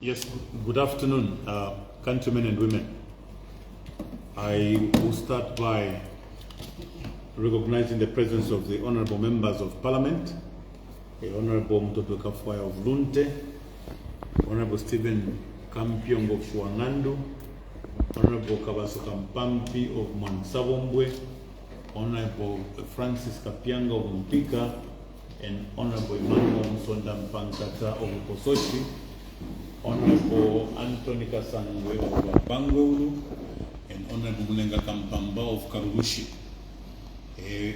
Yes, good afternoon, countrymen and women. I will start by recognizing the presence of the honorable members of parliament, the Honorable Mtoto Kafwaya of Lunte, Honorable Stephen Kampiong of Shuangandu, Honorable Kabaso Kampampi of Mansabombwe, Honorable Francis Kapianga of Mpika, and Honorable Emmanuel Msonda Mpankata of Kosochi, Honorable Anthony Kasangwe of Bangolu, and Honorable Mulenga Kampamba of Karurushi.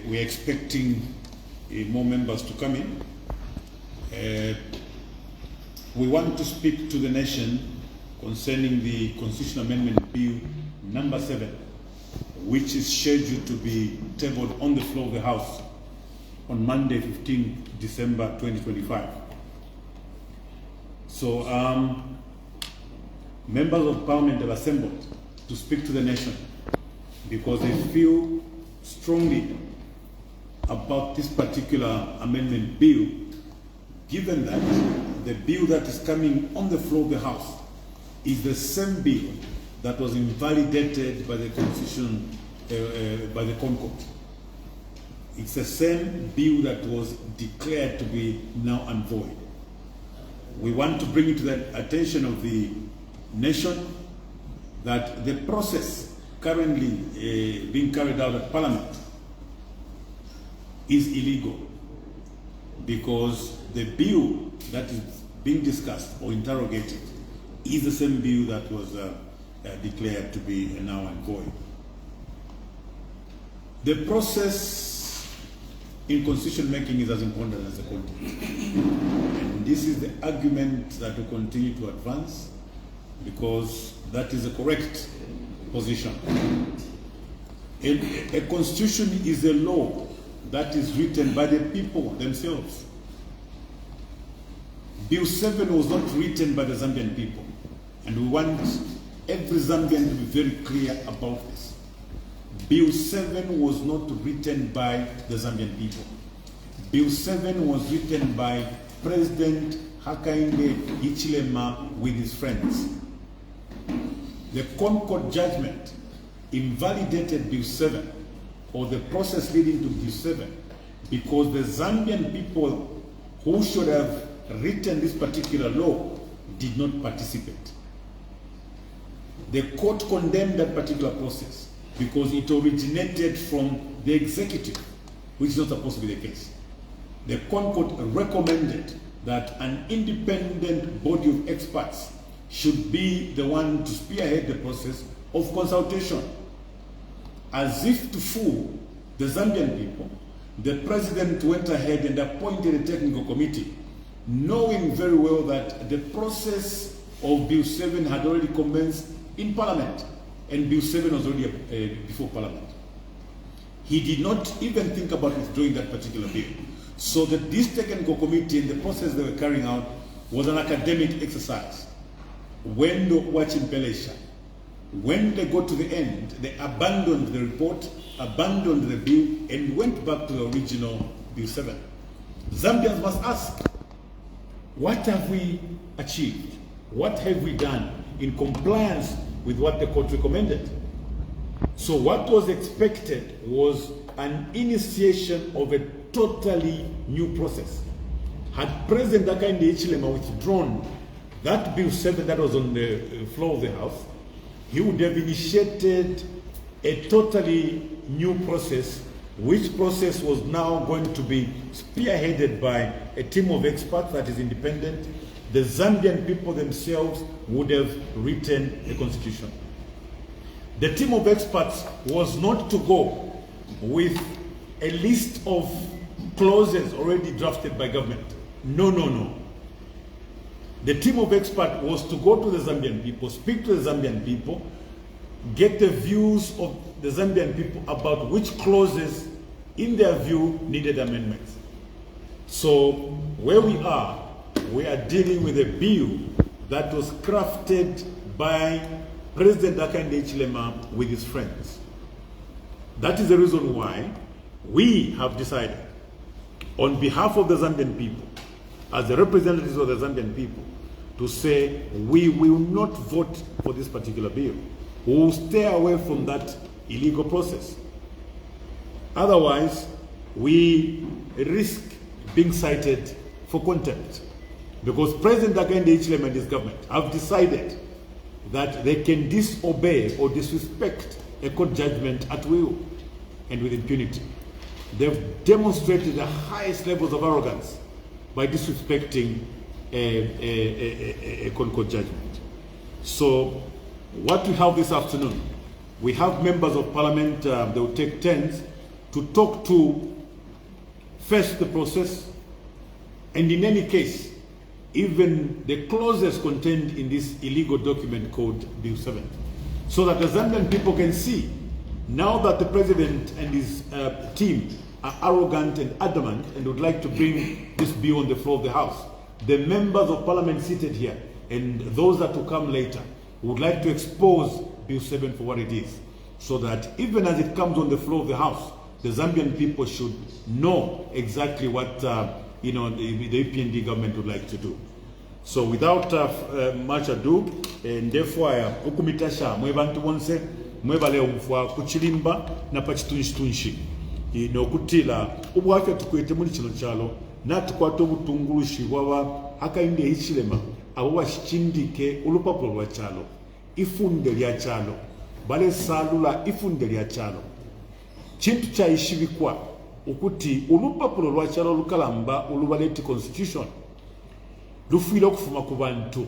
We are expecting more members to come in. We want to speak to the nation concerning the Constitutional Amendment Bill number 7, which is scheduled to be tabled on the floor of the House on Monday, 15 December 2025. So, members of parliament have assembled to speak to the nation because they feel strongly about this particular amendment bill, given that the bill that is coming on the floor of the House is the same bill that was invalidated by the Constitution, by the Concord. It's the same bill that was declared to be now and void. We want to bring it to the attention of the nation that the process currently being carried out at Parliament is illegal, because the bill that is being discussed or interrogated is the same bill that was declared to be now and void. The process in constitution making is as important as the content. And this is the argument that we continue to advance, because that is a correct position. A constitution is a law that is written by the people themselves. Bill 7 was not written by the Zambian people, and we want every Zambian to be very clear about this. Bill 7 was not written by the Zambian people. Bill 7 was written by President Hakainde Hichilema with his friends. The Concord judgment invalidated Bill 7, or the process leading to Bill 7, because the Zambian people who should have written this particular law did not participate. The court condemned that particular process because it originated from the executive, which is not supposed to be the case. The Concord recommended that an independent body of experts should be the one to spearhead the process of consultation. As if to fool the Zambian people, the president went ahead and appointed a technical committee, knowing very well that the process of Bill 7 had already commenced in Parliament, and Bill 7 was already before Parliament. He did not even think about withdrawing that particular bill. So that this technical committee and the process they were carrying out was an academic exercise. When they watching Pelesha, when they got to the end, they abandoned the report, abandoned the bill, and went back to the original Bill 7. Zambians must ask, what have we achieved? What have we done in compliance with what the court recommended? So what was expected was an initiation of a totally new process. Had President Hakainde Hichilema withdrawn that Bill 7 that was on the floor of the House, he would have initiated a totally new process, which process was now going to be spearheaded by a team of experts that is independent. The Zambian people themselves would have written a constitution. The team of experts was not to go with a list of clauses already drafted by government. No, no, no. The team of experts was to go to the Zambian people, speak to the Zambian people, get the views of the Zambian people about which clauses, in their view, needed amendments. So where we are dealing with a bill that was crafted by President Hakainde Hichilema with his friends. That is the reason why we have decided, on behalf of the Zambian people, as the representatives of the Zambian people, to say we will not vote for this particular bill. We will stay away from that illegal process. Otherwise, we risk being cited for contempt, because President Hakainde Hichilema and his government have decided that they can disobey or disrespect a court judgment at will and with impunity. They've demonstrated the highest levels of arrogance by disrespecting a court judgment. So what we have this afternoon, we have members of parliament, they will take turns to talk to first the process, and in any case, even the clauses contained in this illegal document called Bill 7, so that the Zambian people can see, now that the president and his team are arrogant and adamant and would like to bring this bill on the floor of the House, the members of parliament seated here and those that will come later would like to expose Bill 7 for what it is, so that even as it comes on the floor of the House, the Zambian people should know exactly what the UPND government would like to do. So without much ado, and therefore ukumitasha mwebantu bonse mwebale umfwa kuchilimba na pachitunshi n'okutila ubwafya tukwete muri kino kyalo natukwata obutungulushi bwaba Hakainde Hichilema abo bashikindike ulupapulo lwa kyalo ifunde lya kyalo bale salula ifunde lya kyalo kintu kyayishibikwa ukuti ulupapulo lwa kyalo lukalamba ulubaleti constitution lufuira okufuma ku bantu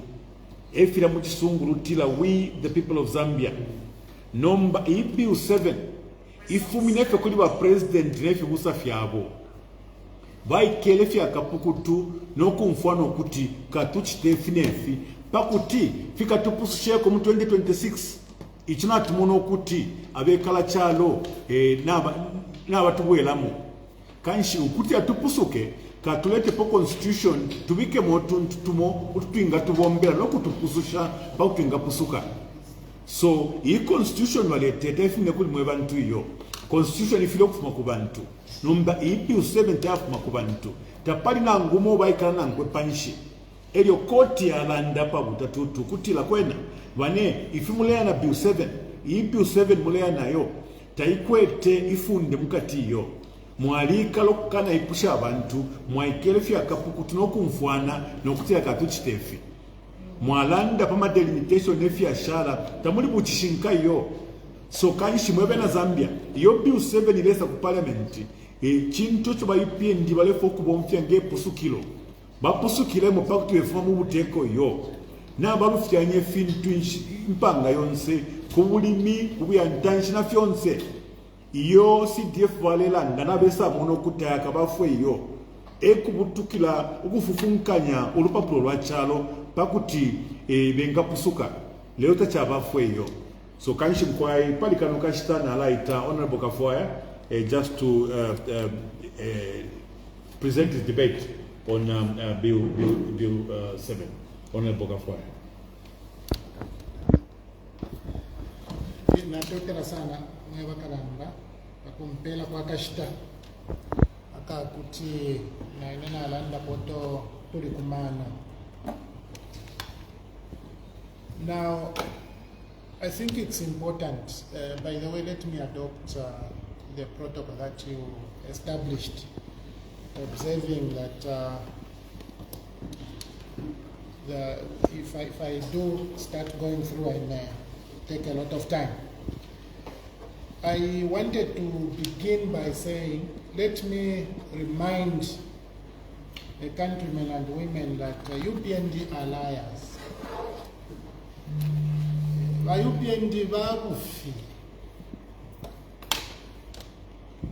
efira mu kisungu lutila we the people of Zambia nomba Bill 7 ifuminefe kuli ba president nefe busa fyabo baikele fya kapukutu nokumfano okuti katuchitefinefi pakuti fika tupususheko mu 2026 ikinatumuno okuti abekala kyalo n'abatubwelamu kanshi ukuti atupusuke katulete po constitution tubike motuntu tumo ututwinga tubombera nokutupususha bakutwinga pusuka. So iyi constitution walete tefine kuli mwe bantu iyo constitution ifilo kufuma ku bantu nomba Bill 7 tafuma ku bantu tapali na ngumo baikana na nkwe panshi elio koti alanda pa butatutu kutila kwena wane ifimulea na Bill 7 Bill 7 mulea nayo taikwete ifunde mukati iyo mwalika lokana ipusha abantu mwaikele fya kapukutu nokumfwana nokutya katuchitefi mwalanda pama delimitation efya shara tamuli buchishinka yo. So kanshi mwebe na Zambia iyo Bill 7 ilesa ku parliament kintu cyo bayipindi balefo kubomfya ngepusukilo bapusukile mu paktu efuma mu buteko yo n'abalufyanye fintu impanga yonse kubulimi kubuyantanshi na fyonse iyo CDF balelanda nabesa muno kutaka bafwe iyo ekubutukila ukufufunkanya ulupapulo lwa kyalo pakuti benga pusuka leo tachabafwe iyo. So kanshi mkwai palikano kashitana alaita Honorable Kafwaya just to present his debate on Bill 7. Honorable Kafwaya. Natokera sana mwewa kalamba kumpela kwa kashita akakuti na inena alanda poto tulikumana. Now I think it's important, by the way, let me adopt the protocol that you established, observing that if I do start going through, I may take a lot of time. I wanted to begin by saying, let me remind the countrymen and women that UPND are liars. UPND babufi.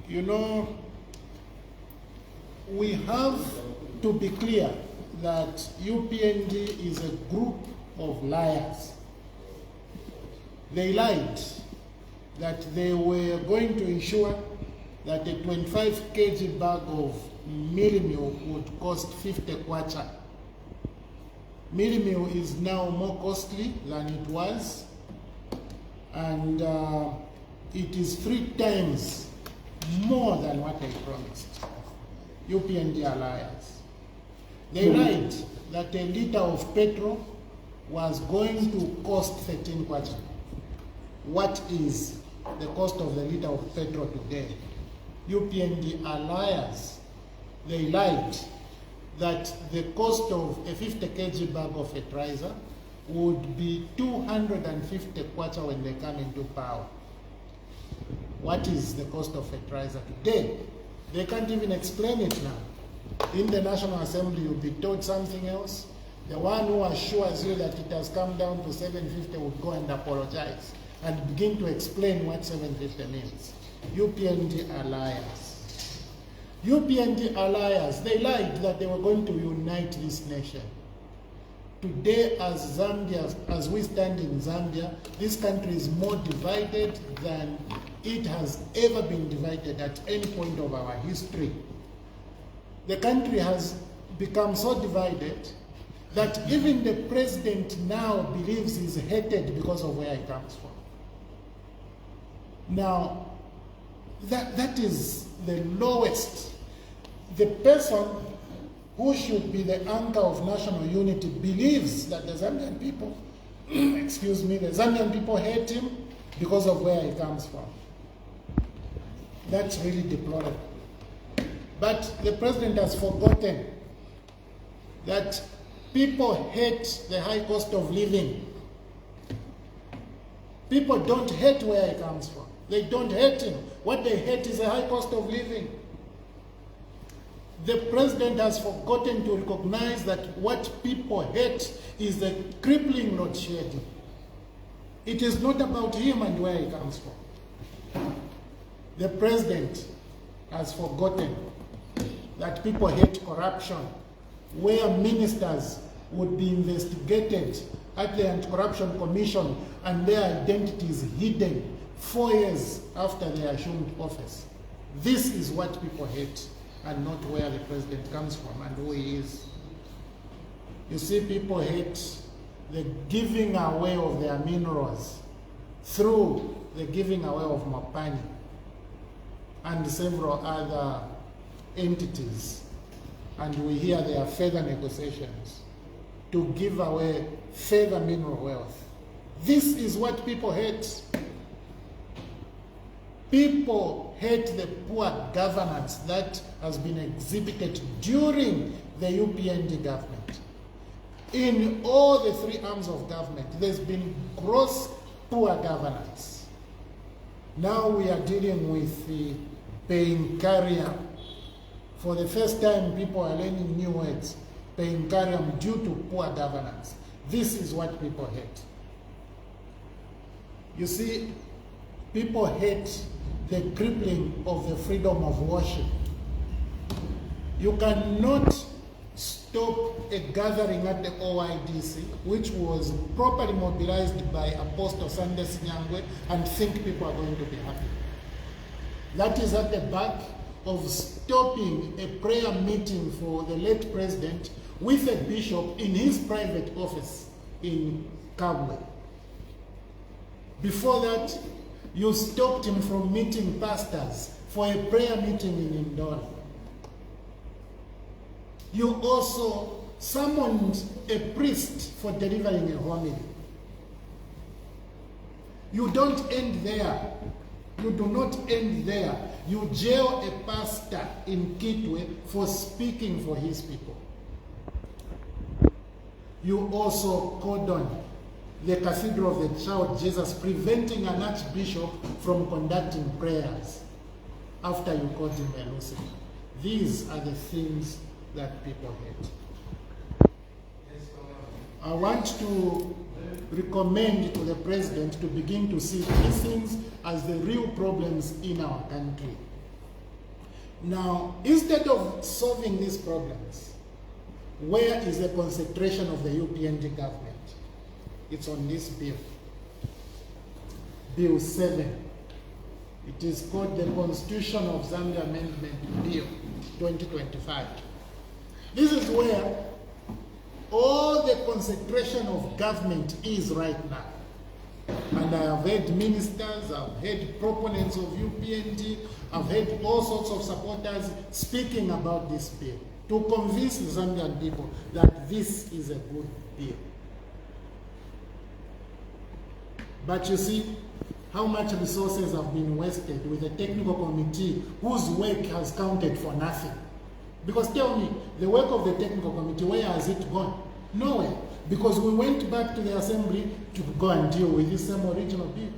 You know, we have to be clear that UPND is a group of liars. They lied that they were going to ensure that a 25 kg bag of mealie meal would cost 50 kwacha. Mealie meal is now more costly than it was, and it is 3 times more than what I promised. UPND are liars. They lied. that a litre of petrol was going to cost 13 kwacha. What is the cost of the litre of petrol today? UPND are liars. They lied that the cost of a 50 kg bag of fertilizer would be 250 kwacha when they come into power. What is the cost of fertilizer today? They can't even explain it now. In the National Assembly, you'll be told something else. The one who assures you that it has come down to 750 would go and apologize and begin to explain what 750 means. UPND are liars. UPND are liars. They lied that they were going to unite this nation. Today, as Zambia, as we stand in Zambia, this country is more divided than it has ever been divided at any point of our history. The country has become so divided that even the president now believes he's hated because of where he comes from. Now, that is the lowest. The person who should be the anchor of national unity believes that the Zambian people, excuse me, the Zambian people hate him because of where he comes from. That's really deplorable. But the president has forgotten that people hate the high cost of living. People don't hate where he comes from. They don't hate him. What they hate is the high cost of living. The president has forgotten to recognize that what people hate is the crippling load shedding. It is not about him and where he comes from. The president has forgotten that people hate corruption, where ministers would be investigated at the Anti-Corruption Commission and their identities hidden 4 years after they assumed office. This is what people hate, and not where the president comes from and who he is. You see, people hate the giving away of their minerals through the giving away of Mapani and several other entities. And we hear there are further negotiations to give away further mineral wealth. This is what people hate. People hate the poor governance that has been exhibited during the UPND government. In all the three arms of government, there's been gross poor governance. Now we are dealing with the paying carrier. For the first time, people are learning new words. Paying carrier due to poor governance. This is what people hate. You see, people hate the crippling of the freedom of worship. You cannot stop a gathering at the OIDC, which was properly mobilized by Apostle Sunday Sinyangwe, and think people are going to be happy. That is at the back of stopping a prayer meeting for the late president with a bishop in his private office in Kabwe. Before that, you stopped him from meeting pastors for a prayer meeting in Indora. You also summoned a priest for delivering a homily. You don't end there. You do not end there. You jail a pastor in Kitwe for speaking for his people. You also cordon the Cathedral of the Child Jesus, preventing an archbishop from conducting prayers after you called him a Lucifer. These are the things that people hate. I want to recommend to the president to begin to see these things as the real problems in our country. Now, instead of solving these problems, where is the concentration of the UPND government? It's on this bill. Bill 7. It is called the Constitution of Zambia Amendment Bill 2025. This is where all the concentration of government is right now. And I have heard ministers, I've heard proponents of UPND, I've heard all sorts of supporters speaking about this bill. to convince the Zambian people that this is a good deal. But you see how much resources have been wasted with a technical committee whose work has counted for nothing. Because tell me, the work of the technical committee, where has it gone? Nowhere. Because we went back to the assembly to go and deal with this same original bill.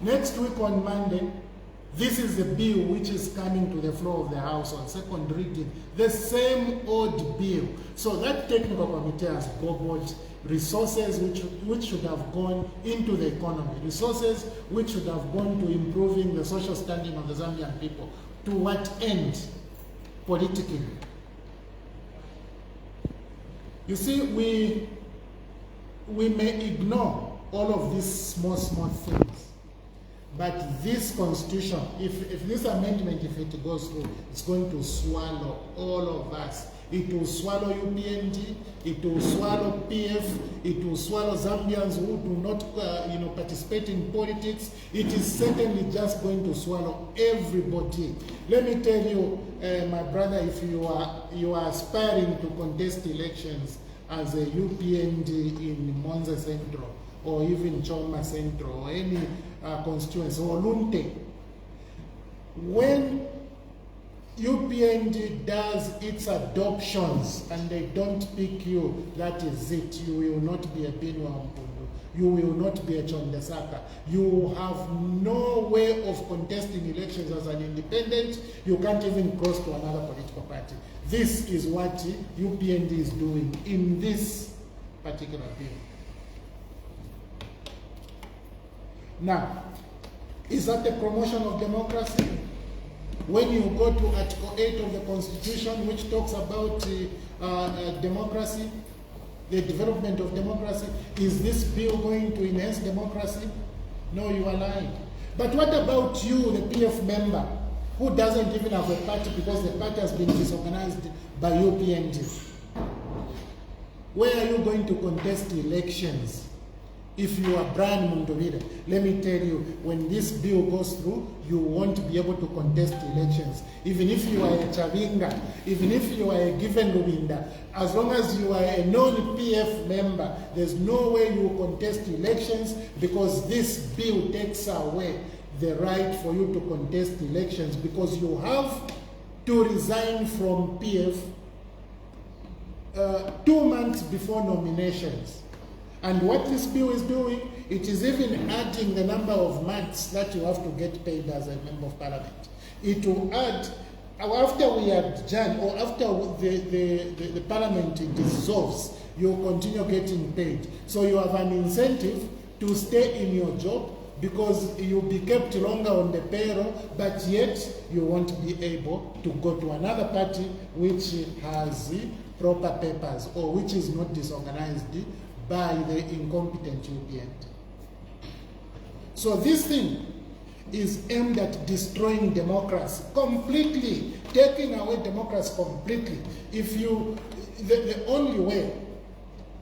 Next week on Monday, this is the bill which is coming to the floor of the House on second reading. The same old bill. So that technical committee has gobbled resources which should have gone into the economy. Resources which should have gone to improving the social standing of the Zambian people. To what end? Politically. You see, we may ignore all of these small things. But this constitution, if this amendment, if it goes through, it's going to swallow all of us. It will swallow UPND, it will swallow PF, it will swallow Zambians who do not participate in politics. It is certainly just going to swallow everybody. Let me tell you, my brother, if you are aspiring to contest elections as a UPND in Monza Central, or even Choma Central, or any constituency, or Lunte, when UPND does its adoptions and they don't pick you, that is it. You will not be a Benua Mpundu. You will not be a Chondesaka. You have no way of contesting elections as an independent. You can't even cross to another political party. This is what UPND is doing in this particular bill. Now, is that a promotion of democracy? When you go to Article 8 of the Constitution, which talks about democracy, the development of democracy, is this bill going to enhance democracy? No, you are lying. But what about you, the PF member, who doesn't even have a party because the party has been disorganized by UPND? Where are you going to contest elections? If you are Brian Mundubile, let me tell you, when this bill goes through, you won't be able to contest elections. Even if you are a Chavinga, even if you are a given Lubinda, as long as you are a non-PF member, there's no way you will contest elections, because this bill takes away the right for you to contest elections, because you have to resign from PF 2 months before nominations. And what this bill is doing, it is even adding the number of months that you have to get paid as a member of parliament. It will add, after we adjourn, or after the parliament dissolves, you'll continue getting paid. So you have an incentive to stay in your job, because you'll be kept longer on the payroll, but yet you won't be able to go to another party which has proper papers, or which is not disorganized by the incompetent UPND. So this thing is aimed at destroying democracy completely, taking away democracy completely. If you, the only way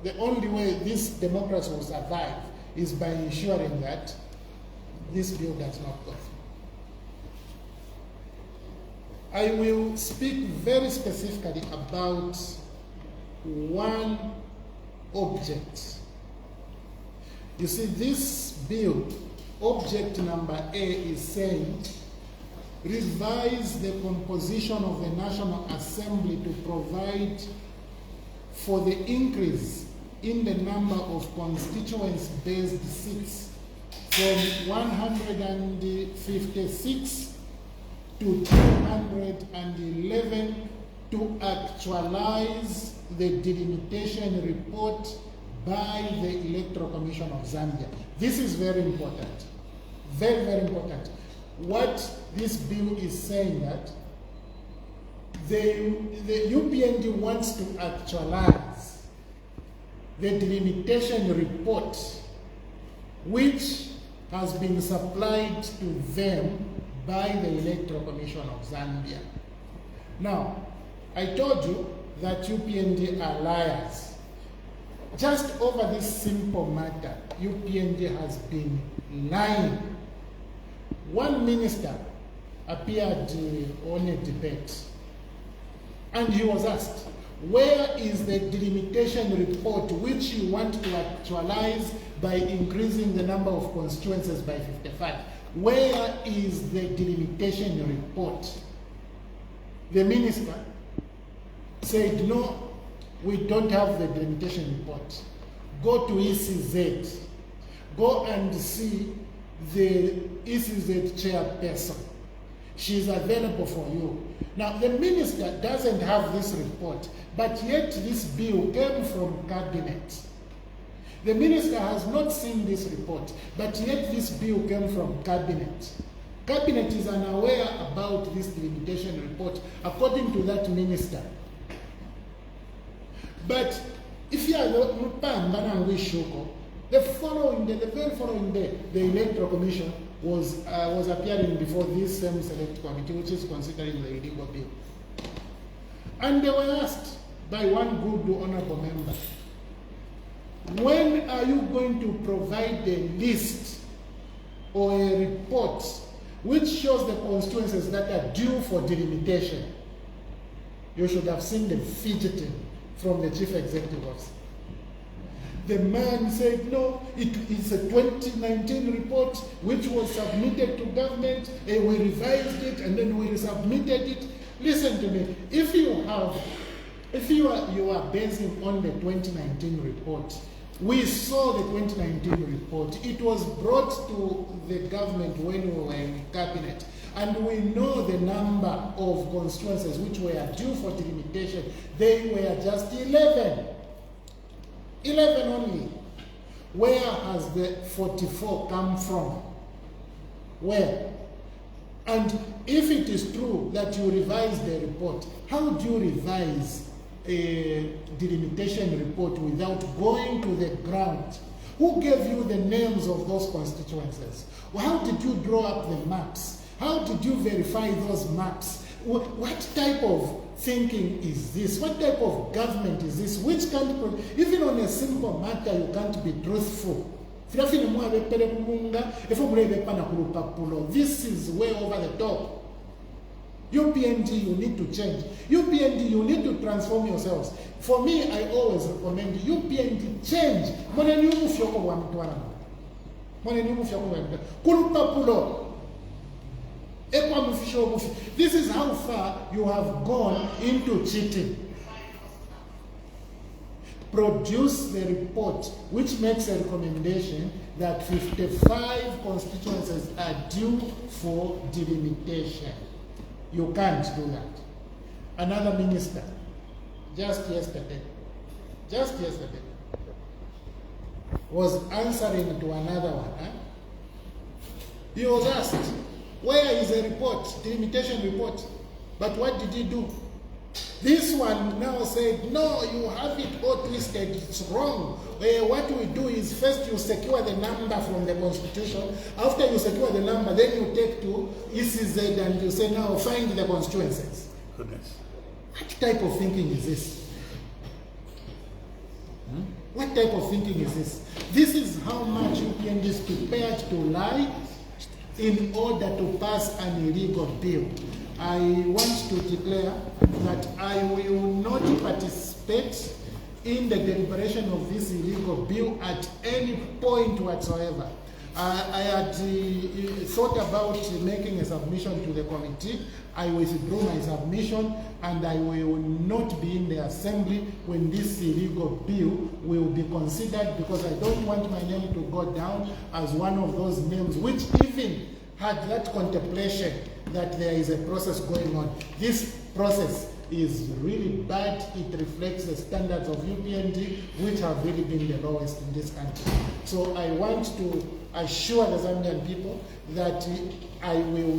this democracy will survive is by ensuring that this bill does not go through. I will speak very specifically about one object. You see, this bill, object number A, is saying revise the composition of the National Assembly to provide for the increase in the number of constituency-based seats from 156 to 211 to actualize the delimitation report by the Electoral Commission of Zambia. This is very important. Very, very important. What this bill is saying, that the UPND wants to actualize the delimitation report which has been supplied to them by the Electoral Commission of Zambia. Now, I told you that UPND are liars. Just over this simple matter, UPND has been lying. One minister appeared on a debate And he was asked, where is the delimitation report which you want to actualize by increasing the number of constituencies by 55? Where is the delimitation report? The minister said, no, we don't have the delimitation report. Go to ECZ. Go and see the ECZ chairperson. She's available for you. Now, the minister doesn't have this report, but yet this bill came from cabinet. The minister has not seen this report, but yet this bill came from cabinet. Cabinet is unaware about this delimitation report, according to that minister. But if you are the very following day, the Electoral Commission was appearing before this same select committee, which is considering the illegal bill. And they were asked by one good honorable member, when are you going to provide a list or a report which shows the constituencies that are due for delimitation? You should have seen the fidgeting from the chief executive officer. The man said, no, it is a 2019 report which was submitted to government, and we revised it, and then we submitted it. Listen to me. If you are basing on the 2019 report, we saw the 2019 report. It was brought to the government when we were in cabinet, and we know the number of constituencies which were due for delimitation. They were just 11. 11 only. Where has the 44 come from? Where? And if it is true that you revise the report, how do you revise a delimitation report without going to the ground? Who gave you the names of those constituencies? How did you draw up the maps? How did you verify those maps? What type of thinking is this? What type of government is this? Which can't, even on a simple matter, you can't be truthful. This is way over the top. UPND, you need to change. UPND, you need to transform yourselves. For me, I always recommend UPND change. This is how far you have gone into cheating. Produce the report which makes a recommendation that 55 constituencies are due for delimitation. You can't do that. Another minister, just yesterday, was answering to another one. He was asked, where is the report, delimitation report? But what did he do? This one now said, no, you have it all twisted, it's wrong. What we do is first you secure the number from the constitution. After you secure the number, then you take to ECZ and you say, now find the constituencies. Goodness. What type of thinking is this? What type of thinking is this? This is how much UPND is prepared to lie in order to pass an illegal bill. I want to declare that I will not participate in the deliberation of this illegal bill at any point whatsoever. I had thought about making a submission to the committee. I withdrew my submission, and I will not be in the assembly when this illegal bill will be considered, because I don't want my name to go down as one of those names which even had that contemplation that there is a process going on. This process is really bad. It reflects the standards of UPND, which have really been the lowest in this country. So I want to assure the Zambian people that I will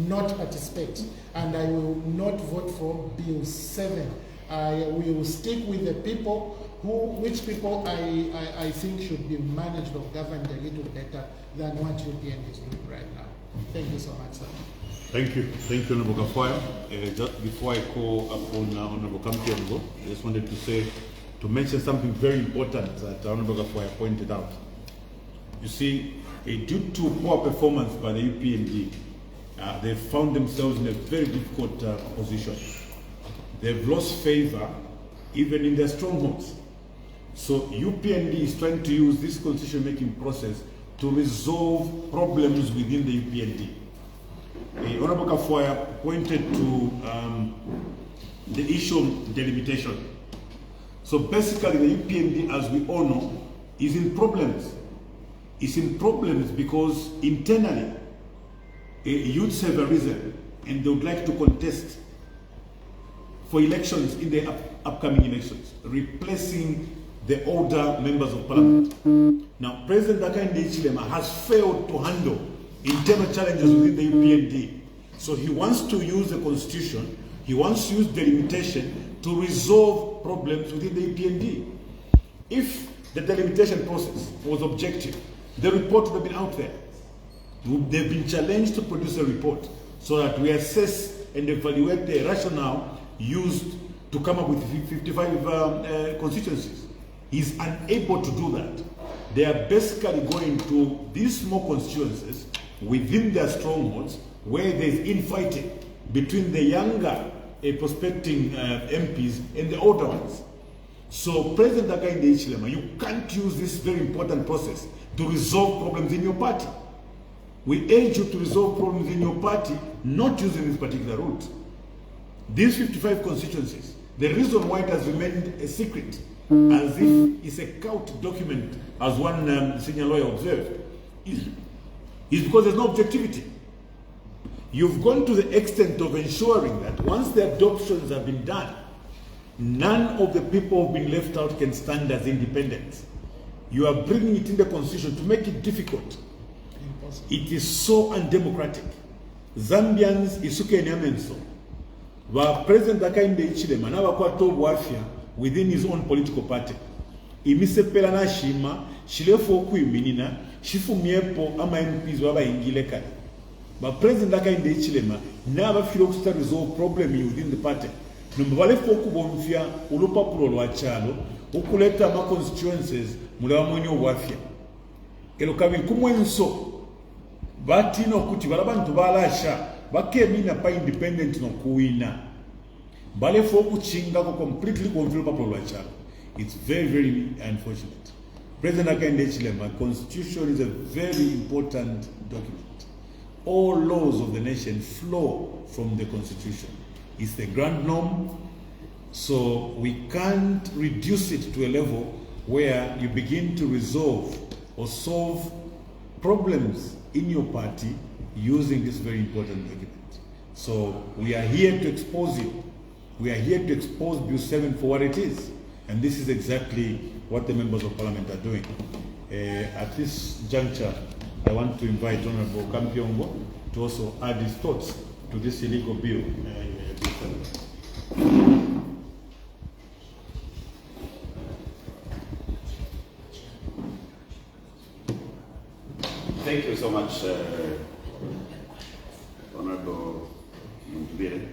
not participate, and I will not vote for Bill 7. I will stick with the people which people I think should be managed or governed a little better than what UPND is doing right now. Thank you so much, sir. Thank you, Honorable Gafwaya. Just before I call upon Honorable Kamtiango, I just wanted to mention something very important that Honorable Gafwaya pointed out. You see, due to poor performance by the UPND, they found themselves in a very difficult position. they've lost favor even in their strongholds. So UPND is trying to use this constitution-making process to resolve problems within the UPND. Honorable Kafuaya pointed to the issue of delimitation. So basically the UPND, as we all know, is in problems. It's in problems because internally, youths have arisen and they would like to contest for elections in the upcoming elections, replacing the older members of parliament. Now, President Hakainde Hichilema has failed to handle internal challenges within the UPND. So he wants to use the constitution, he wants to use delimitation to resolve problems within the UPND. If the delimitation process was objective, the report would have been out there. They've been challenged to produce a report so that we assess and evaluate the rationale used to come up with 55 constituencies. He's unable to do that. They are basically going to these small constituencies within their strongholds where there's infighting between the younger prospecting MPs and the older ones. So President Hakainde Hichilema, you can't use this very important process to resolve problems in your party. We urge you to resolve problems in your party, not using this particular route. These 55 constituencies, the reason why it has remained a secret, as if it's a cult document, as one senior lawyer observed, is because there's no objectivity. You've gone to the extent of ensuring that once the adoptions have been done, none of the people who've been left out can stand as independents. You are bringing it in the constitution to make it difficult. Impossible. It is so undemocratic. Zambians isuke nyamenso. Wa President Hakainde Hichilema na wakwata obwafya within his own political party. Imisepela na shima, shilefo okuiminina, shifumyepo ama MPs waba ingile kale. But President Hakainde Hichilema never feel to resolve problem within the party. Numbalefo okubomfya ulupapulo lwa chalo, ukuleta ma constituencies mulawa mwenye obwafya. Kelo kabiri kumwenso batino kuti balabantu balasha bakemina pa independent no kuwina balefo okuchinga ko completely control papulo lwa chalo. It's very, very unfortunate. President Hakainde Hichilema, constitution is a very important document. All laws of the nation flow from the constitution. It's the grand norm, so we can't reduce it to a level where you begin to resolve or solve problems in your party using this very important document. So we are here to expose you. We are here to expose Bill 7 for what it is. And this is exactly what the members of parliament are doing. At this juncture, I want to invite Honorable Kampiongo to also add his thoughts to this illegal bill. Thank you so much, Honorable Mundubile,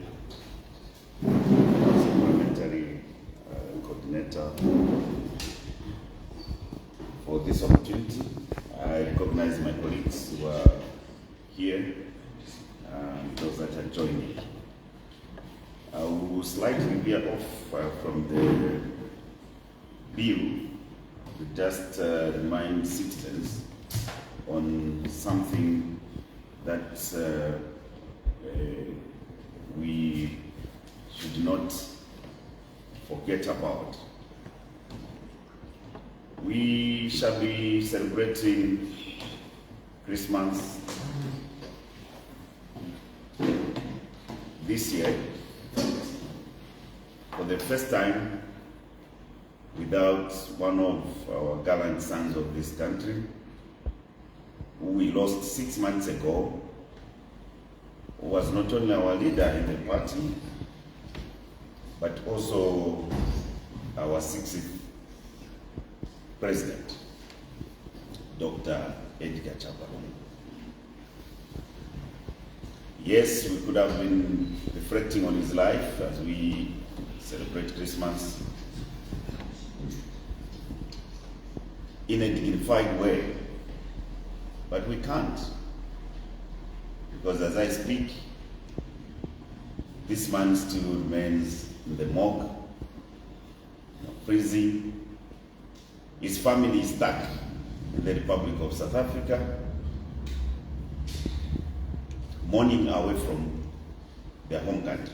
parliamentary coordinator, for this opportunity. I recognize my colleagues who are here, those that are joining. I will slightly veer off from the bill to just remind citizens on something that we should not forget about. We shall be celebrating Christmas this year for the first time without one of our gallant sons of this country, who we lost 6 months ago, who was not only our leader in the party, but also our 60th president, Dr. Edgar Chapa. Yes, we could have been reflecting on his life as we celebrate Christmas in a dignified way, but we can't, because as I speak, this man still remains in the morgue, freezing. His family is stuck in the Republic of South Africa, mourning away from their home country.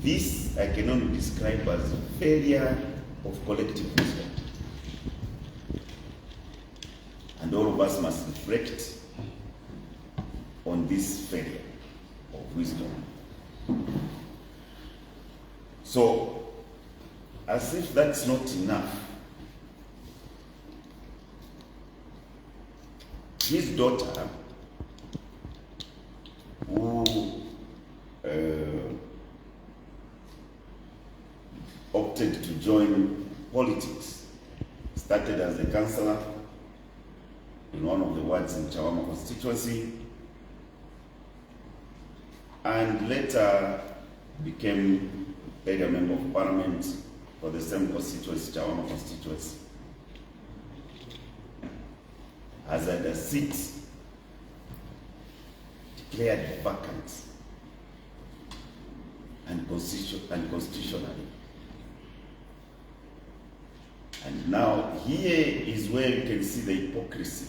This I can only describe as a failure of collective wisdom. And all of us must reflect on this failure of wisdom. So, as if that's not enough, his daughter, who opted to join politics, started as a councillor in one of the wards in Chawama constituency, and later became a member of parliament for the same constituency, Chawama constituency. Has had a seat declared vacant and constitutionally. And now here is where you can see the hypocrisy.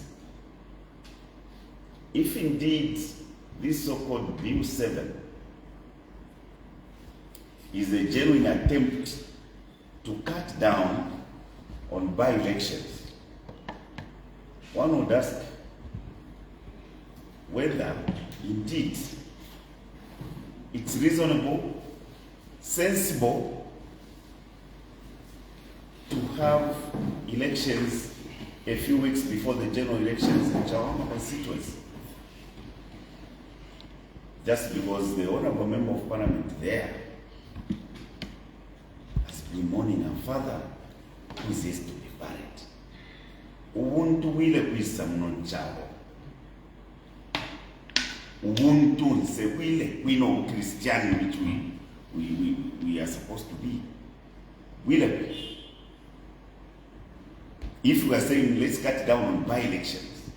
If indeed this so-called Bill 7 is a genuine attempt to cut down on by-elections, one would ask whether indeed it's reasonable, sensible to have elections a few weeks before the general elections in Chawama constituency. Just because the honorable member of parliament there has been mourning her father who is to be buried. Ubuntu wile kwisa mno chavo. Ubuntu nse wile kwino Christian which we are supposed to be. Wile. If we are saying let's cut down on by-elections,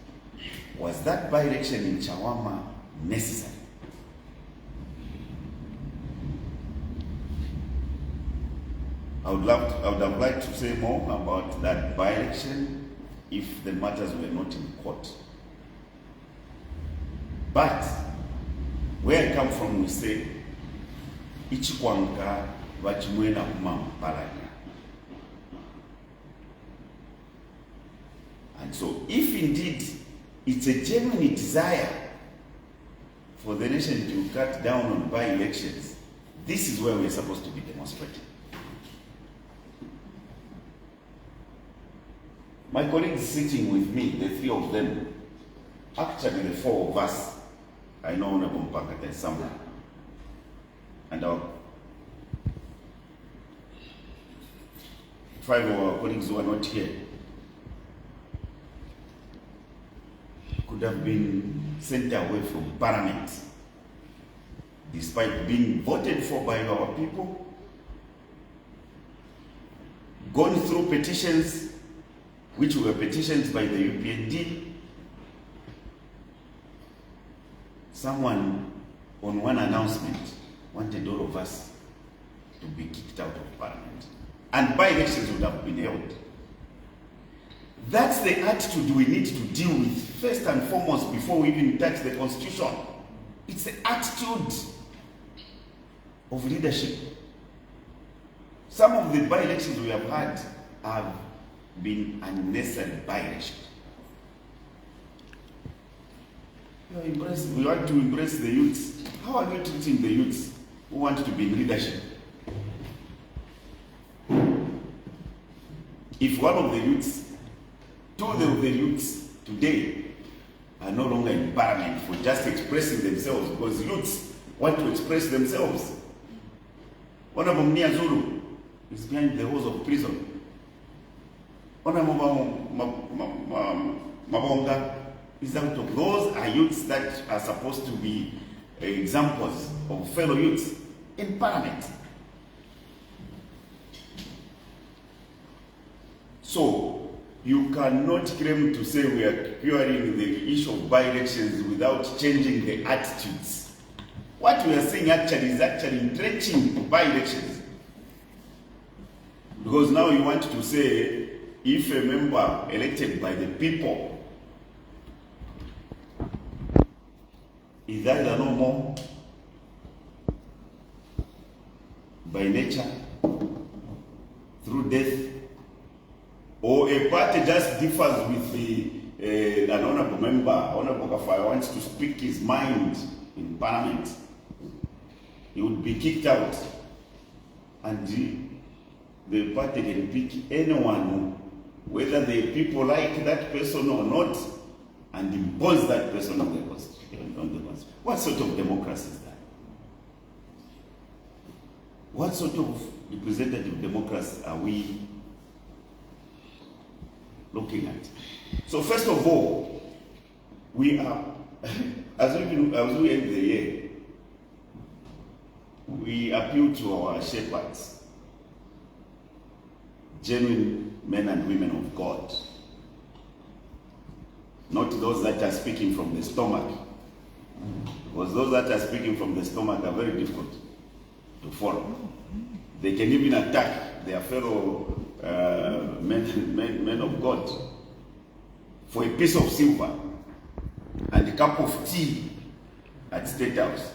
was that by-election in Chawama necessary? I would have liked to say more about that by-election if the matters were not in court. But where I come from, we say, Ichikwanka vachimwena kumamparanya. And so, if indeed it's a genuine desire for the nation to cut down on by-elections, this is where we're supposed to be demonstrating. My colleagues sitting with me, the three of them, actually the four of us, I know Honorable Mpakata and Samla, and our 5 of our colleagues who are not here, could have been sent away from parliament, despite being voted for by our people, gone through petitions, which were petitions by the UPND. Someone on one announcement wanted all of us to be kicked out of parliament, and by-elections would have been held. That's the attitude we need to deal with first and foremost before we even touch the constitution. It's the attitude of leadership. Some of the by-elections we have had have been unnecessary by-elections. We want to embrace the youths. How are we treating the youths who want to be in leadership? If one of the youths, 2 of the youths today are no longer in parliament for just expressing themselves, because youths want to express themselves. Honorable Mnia Zulu is behind the walls of prison. Honorable Mabonga is out of those are youths that are supposed to be examples of fellow youths in parliament. So you cannot claim to say we are curing the issue of by-elections without changing the attitudes What we are saying actually is actually entrenching by-elections. Because now you want to say, if a member elected by the people is either no more by nature, through death, or a party just differs with an honorable member, Honorable Kafaya wants to speak his mind in parliament, he would be kicked out, and the party can pick anyone, whether the people like that person or not, and impose that person on the constitution. What sort of democracy is that? What sort of representative democracy are we looking at? So first of all, we are, as we end the year, we appeal to our shepherds, genuine men and women of God, not those that are speaking from the stomach, because those that are speaking from the stomach are very difficult to follow. They can even attack their fellow men of God for a piece of silver and a cup of tea at State House.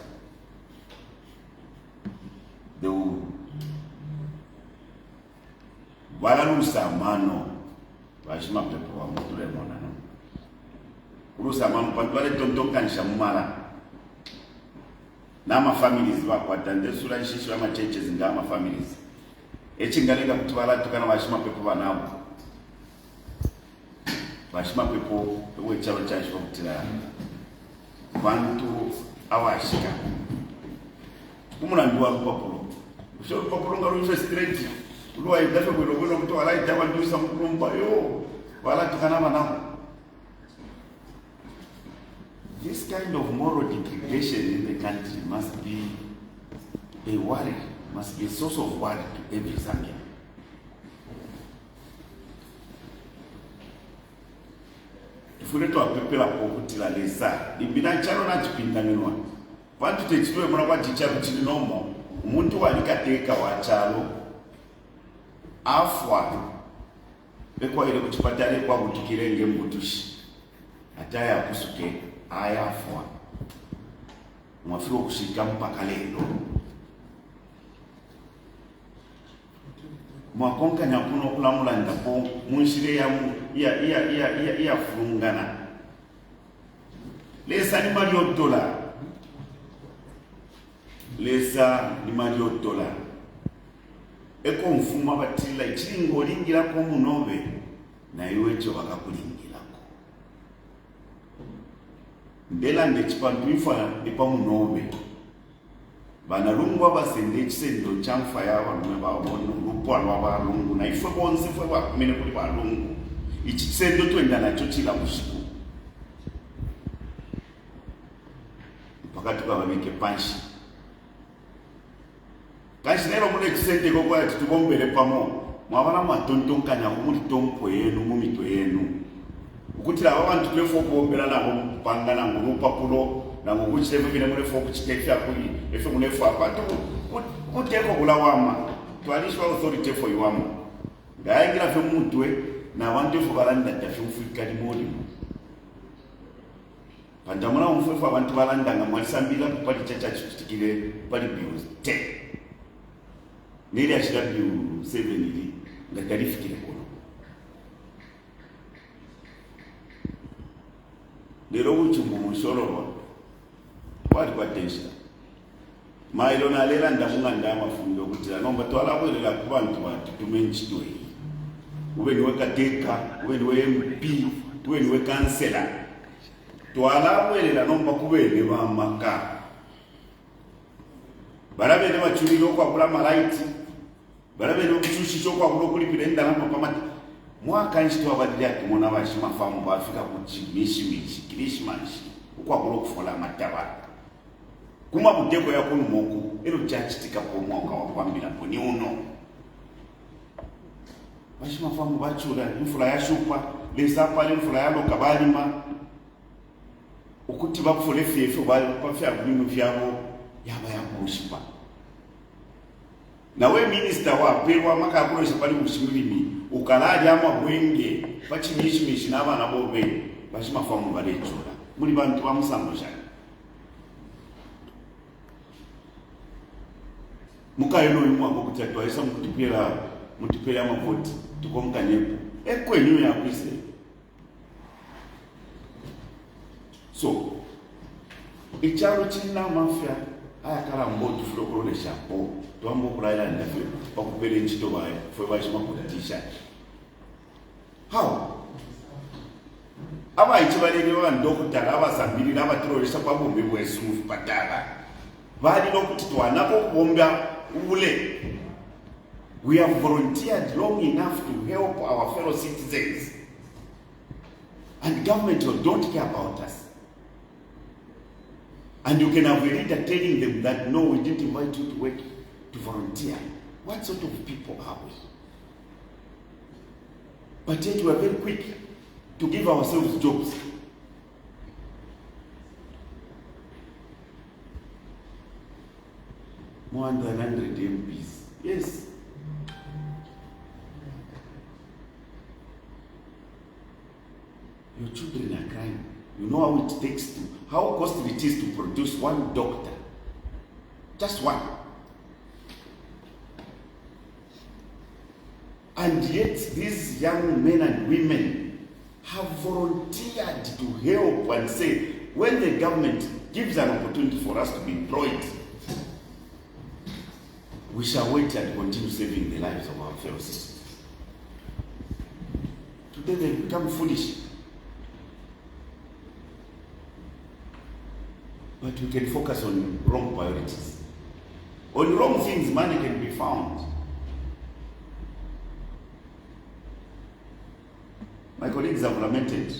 They will valalusa mano vashima pepo wa mutule mona no rusa mano pantwale tontokanisha mumala nama families vakwatande sura nshishi wa churches ngama families echingalenga kuti valatukana vashima pepo vanavo vashima pepo wechalo chacho kutira vantu awashika kumulandu wa populo usho populo ngalo straight ulo aidafe kwelo kuti walaita vantu isa mukulumba yo valatukana vanavo. This kind of moral degradation in the country must be a worry, must be a source of worry to every Zambian. Ifuleto apepela pokutila lesa ibina chalo na chipindanirwa vantu techitwe muna kwa chichalo chili nomo umuntu walikateka wa chalo afwa bekwa ile kuchipatale kwa kutikirenge mbutushi ataya kusuke ayafwa mwafiro kushika mpaka lelo mwakonka nyakuno kulamulanda po munshire ya fungana lesa ni $1 lesa ni $1 eko mfuma batila ichiringo lingira ko munobe na iwecho bakakulingirako ndela ndechipantu ifa ipa munobe banalungwa basende chisendo chamfa yawa mwebabono rupwa balungu na ife bonse fwe bakumene kuli balungu ichisendo twenda nacho chila mushiku pakati kwa babike panshi kashi nero mune chisende kwa tutubombele pamo mwabana matontonkanya kumuli tompo yenu mumito yenu ukutira abantu twefo kuombera nabo pangana ngurupapulo na ngukuchitefu kine mune fo kuchitefu akuli efe mune fo apatu kuteko kulawama twalishwa authority for iwama ngayangira fe mutwe na wantu fo balanda tafi ufika limoli pandamuna umfefu abantu balanda ngamwalisambila kupali chacha chitikile pali bills 10 nili ashira bill 7 ili ngakalifikile kono lero uchungu mushororwa wali kwa tensha mailo na lela ndamunga ndama fundo kutira nomba twalabwelela ku bantu batutume nchitwe ube niwe kateka ube niwe MP ube niwe kansela twalabwelela nomba kubele bamaka barabene bachulilo kwa kula malaiti barabene okushushisho kwa kula kulipira ndalama pamati mwaka nchitwa badilia kimona bashima famu bafika kuchimishi kirishmashi kwa kula kufola mataba kuma muteko ya kunu moku ero chachitika po mwaka wa kwambira poni uno bashima famu bachura infula ya shupa lesa pale infula ya lokabalima ukuti bakufole fefe bali pafya binu vyabo yaba yakushipa nawe minister waperwa makakurosa pali kushimilimi ukalaja amabwenge pachimishimishi n'abana bobe bashimafamu balechura muri bantu bamusango cyane mukayeno imwako kuti atwaisa mutipera amavoti tukomkanyepo ekwenyu yakwise so ichalo china mafia ayakala mboti fulokolo shapo tuambo kulaila ndafe bakubele nchito bae fwe bashima kudatisha how aba ichibalele wa ndokutala abasambirira abaturolesa kwabombe bwesufu patala bali lokuti twanako kubomba ule. We have volunteered long enough to help our fellow citizens, and government don't care about us. And you can have a leader telling them that no, we didn't invite you to work, to volunteer. What sort of people are we? But yet we are very quick to give ourselves jobs. More than 100 MPs. Yes. Your children are crying. You know how it takes to, how costly it is to produce one doctor. Just one. And yet these young men and women have volunteered to help and say, when the government gives an opportunity for us to be employed, we shall wait and continue saving the lives of our fellow citizens. Today they become foolish. But we can focus on wrong priorities. On wrong things, money can be found. My colleagues have lamented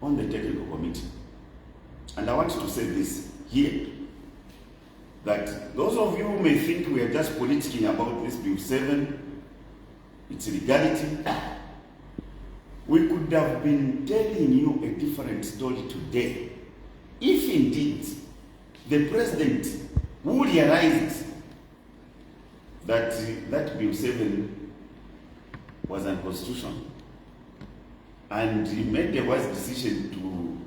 on the technical committee. And I want to say this here, that those of you who may think we are just politicking about this Bill 7, its legality, we could have been telling you a different story today if indeed the president who realized that that Bill 7 was unconstitutional and he made a wise decision to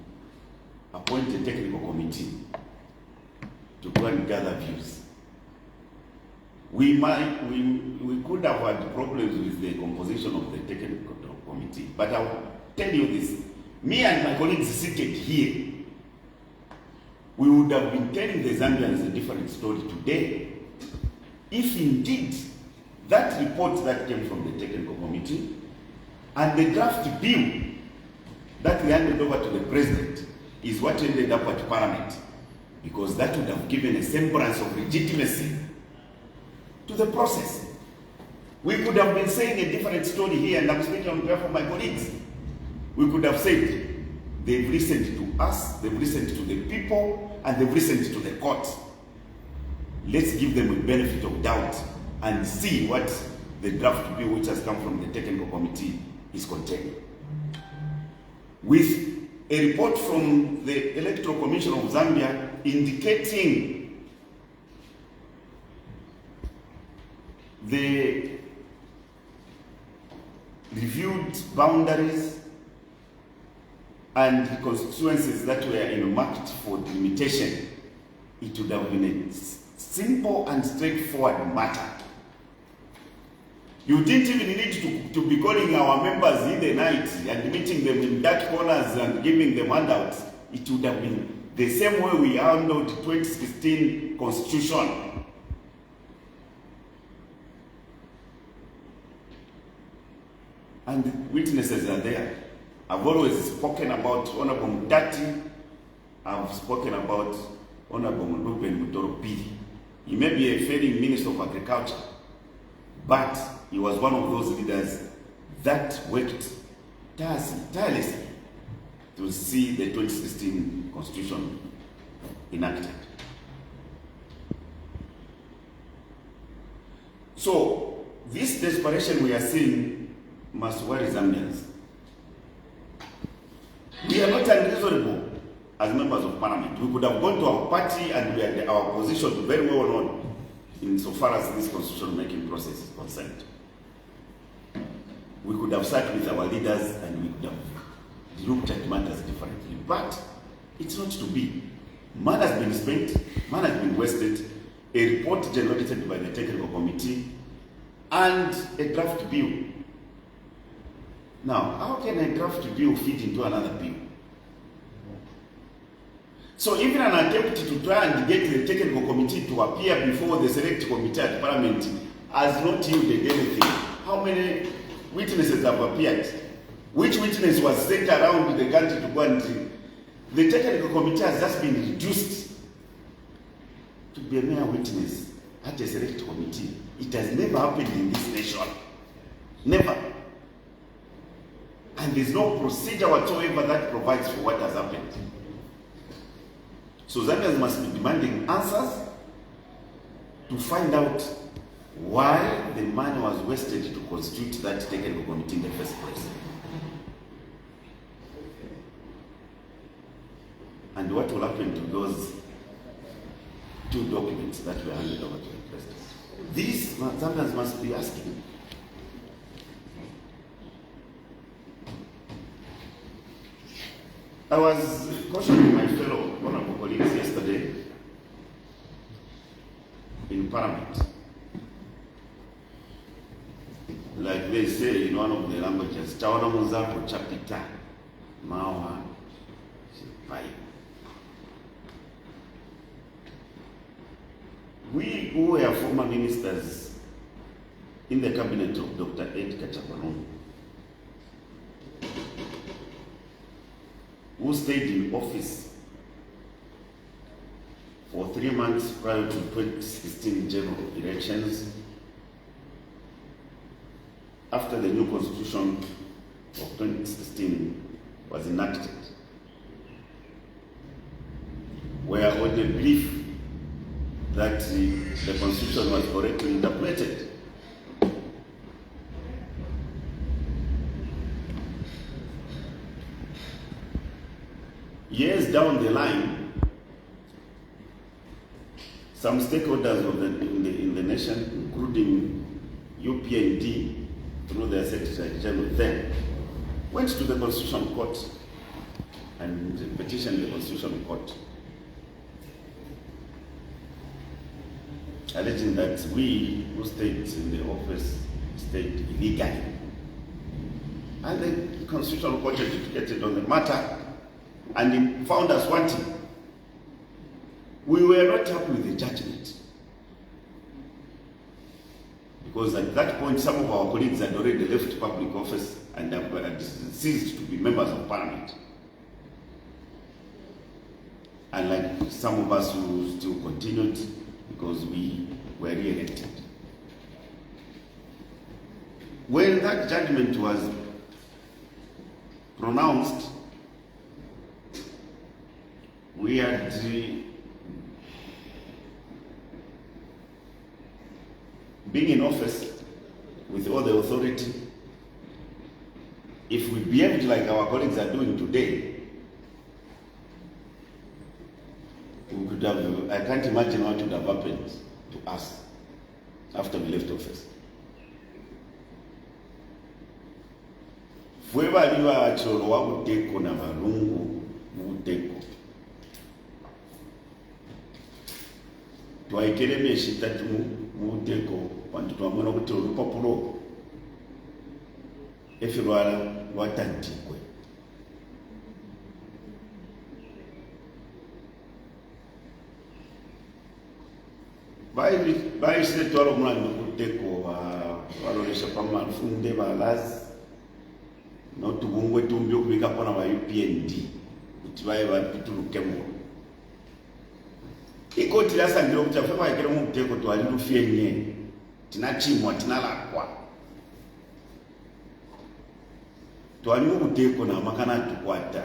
appoint a technical committee to go and gather views. We could have had problems with the composition of the technical committee, but I'll tell you this, me and my colleagues seated here, we would have been telling the Zambians a different story today if indeed that report that came from the technical committee and the draft bill that we handed over to the president is what ended up at Parliament, because that would have given a semblance of legitimacy to the process. We could have been saying a different story here, and I'm speaking on behalf of my colleagues. We could have said, they've listened to us, they've listened to the people, and they've listened to the court. Let's give them a benefit of doubt and see what the draft bill which has come from the technical committee is containing. With a report from the Electoral Commission of Zambia indicating the reviewed boundaries and constituencies that were earmarked for delimitation, it would have been a simple and straightforward matter. You didn't even need to be calling our members in the night and meeting them in dark corners and giving them handouts. It would have been the same way we handled the 2016 constitution. And the witnesses are there. I've always spoken about Honorable Mudati. I've spoken about Honorable Mundubile. He may be a failing Minister of Agriculture, but he was one of those leaders that worked tirelessly to see the 2016 Constitution enacted. So, this desperation we are seeing must worry Zambians. We are not unreasonable as members of parliament. We could have gone to our party and we had our position very well known insofar as this constitution making process is concerned. We could have sat with our leaders and we could have looked at matters differently. But it's not to be. Man has been spent, man has been wasted, a report generated by the technical committee, and a draft bill. Now, how can a draft bill fit into another bill? So even an attempt to try and get the technical committee to appear before the select committee at parliament has not yielded anything. How many witnesses have appeared? Which witness was sent around the country to go and... The technical committee has just been reduced to be a mere witness at a select committee. It has never happened in this nation. Never. And there's no procedure whatsoever that provides for what has happened. So Zambians must be demanding answers to find out why the money was wasted to constitute that technical committee in the first place. And what will happen to those 2 documents that were handed over to the president? These Zambians must be asking. I was cautioning my fellow honorable colleagues yesterday in Parliament. Like they say in one of the languages, Chawana Muzako Chapita Mawa Shipai. We who were former ministers in the cabinet of Dr. Ed Kachapanon, who stayed in office for 3 months prior to 2016 general elections, after the new constitution of 2016 was enacted, were on the belief that the constitution was correctly interpreted. Years down the line, some stakeholders in the nation, including UPND, through their Secretary General then, went to the Constitutional Court and petitioned the Constitutional Court, alleging that we who stayed in the office stayed illegally. And the Constitutional Court adjudicated on the matter and it found us wanting. We were not happy with the judgment, because at that point some of our colleagues had already left public office and had ceased to be members of parliament. And like some of us who still continued because we were re-elected. When that judgment was pronounced, we had being in office with all the authority. If we behaved like our colleagues are doing today, we could have, I can't imagine what would have happened to us after we left office. Fweba liwa acholo wakuteko na varungu muteko. Twaikele shitatu muteko wantu twamona kuti olupapulo efirwala watantikwe. Baisire twalo mulando kuteko walolesha pamafunde balazi notubungwe tumbi okubika pona wa UPND kuti baye bapitulukemo. Ikoti lasangire kuti afa baikire mu muteko twali lufyenye tinachimwa tinalakwa twali mu muteko na makana tukwata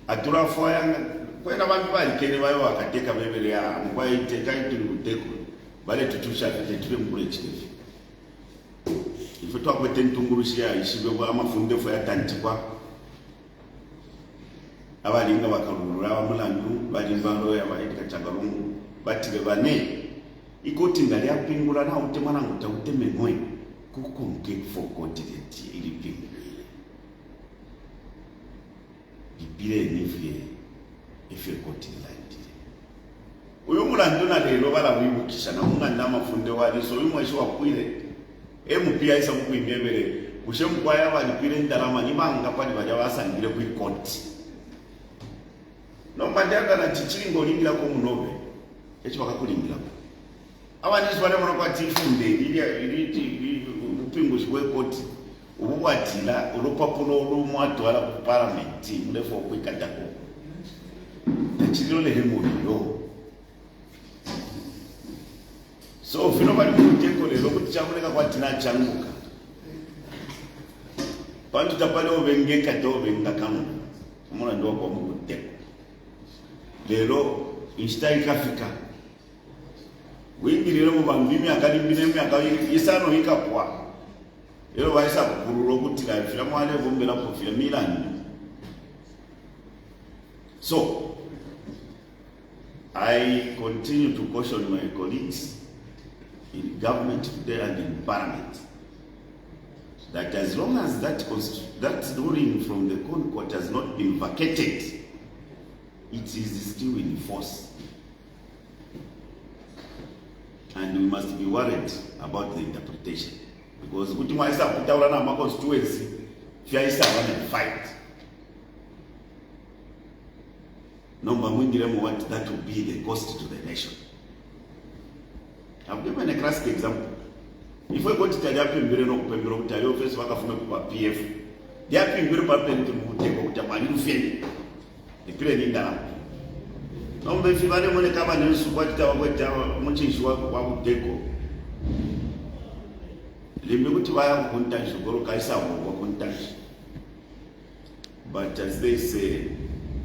atula foyanga kwenda bantu balikene bayo wakateka bebere ya mwaiteka ituli muteko bale tutusha fete tule mukule chikifi ifo twakwete ntungurusha ishibe bwa amafunde fo yatantikwa abalinga bakalulula abamulandu balimba loya bayita Changalungu batile bane ikoti nga lyapingula nawo temwana ngo tawutememwe kuko mkefo koti leti ilipingulile bibile nifye ife koti landile uyu mulandu na lero bala wibukisha na umwana amafunde wali so uyu mweshi wakwile MPI isa mukwimebere kushemkwaya balipire ndalama nibanga pali baja basangire ku koti no mandanga na chichiringo lingira ko munobe echi bakakulingira abandi sibale mona kwati funde ili upingo shwe koti ubukwatila urupapulo rumwatwala ku parliament mudefo kwikatako tachirilo le hemuliro so fino bali kuteko lero kuti chamuleka kwatina changuka bantu tapale obengeka tobenga kanu mona ndo kwa mukuteko lero instai kafika wingi lero mubambimi akalimbine myaka isano ikapwa lero baisa kurulo kuti la fira mwale bombela profile Milan. So I continue to caution my colleagues in government today and in parliament that as long as that ruling from the court has not been vacated, it is still in force. And we must be worried about the interpretation. Because kuti mwaisa kutaura na ma constituency, fiaisa wana fight. Nomba mwingiremo what that will be the cost to the nation. I've given a classic example. If we go to Tajapimbire no kupembero kutayo face wakafume kwa PF. Yapimbire pa pente muteko kutamani ufeni. Ipire ninda. Nomba ifibane mwone kama nyesu kwa tita muchinshi wa kuteko. Limbe kuti vaya kukuntashi goro kaisa wa kuntashi. But as they say,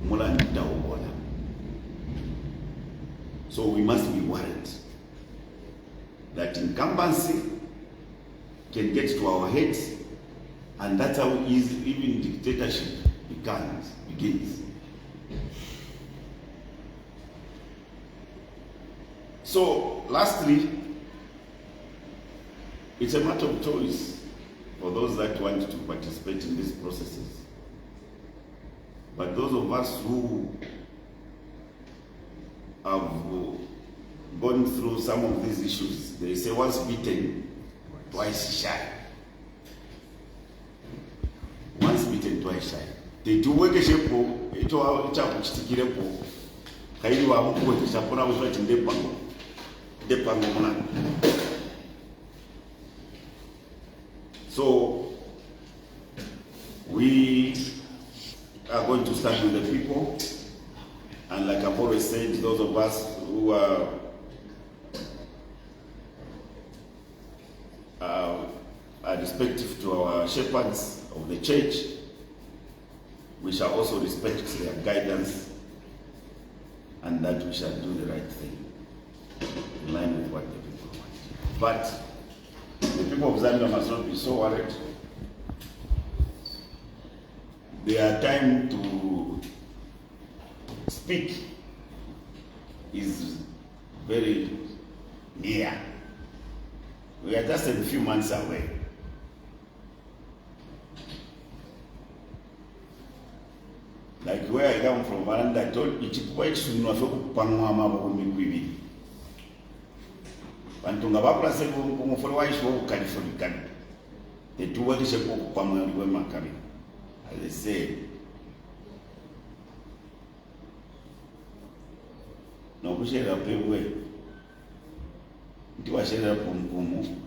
mula nita ubona. So we must be worried that incumbency can get to our heads, and that's how even dictatorship begins. So lastly, it's a matter of choice for those that want to participate in these processes. But those of us who have gone through some of these issues, they say once bitten, twice shy. Once bitten, twice shy. They do work a shepo, it will stick it up. Kaili wa mkwe kisapona uswati ndepango. Ndepango mwana. So, we are going to stand with the people, and like I've always said, those of us who are respectful to our shepherds of the church, we shall also respect their guidance, and that we shall do the right thing in line with what the people want. But the people of Zambia must not be so worried. Their time to speak is very near. We are just a few months away. Like where I come from, and I told you, it's quite soon enough to Panama Miquibi. Pantunga Bapla said, for why show California. The two words of Pamela were Macari. As I say, no, we shall have a way. It was a pum.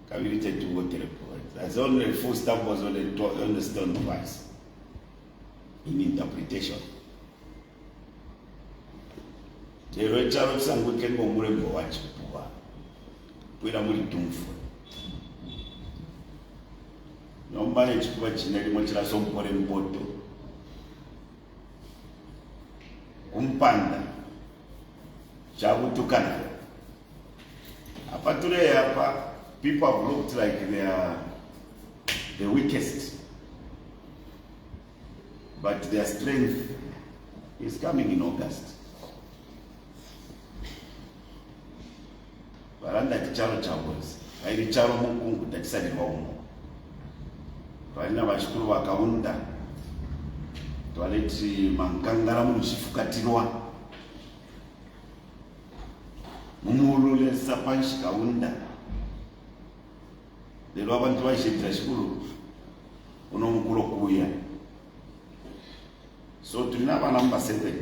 Community to water report. As only the full stamp was on the stone twice in interpretation. The Richard of some weekend will remember what you are. We are really doomed for. No manage to watch in any much as some foreign boat. Umpanda. Chabutukana. Apa today, people have looked like they are the weakest. but their strength is coming in August. Varanda kicharo chavos, airi charo mukungu tachisalirwa umo. Varina vachikuru vakaunda, twaleti mankangara muchifukatirwa. Mumulule sapanshi kaunda. Lero abantu vaishitira chikuru uno mukuru kuya. So tulina vana number 7.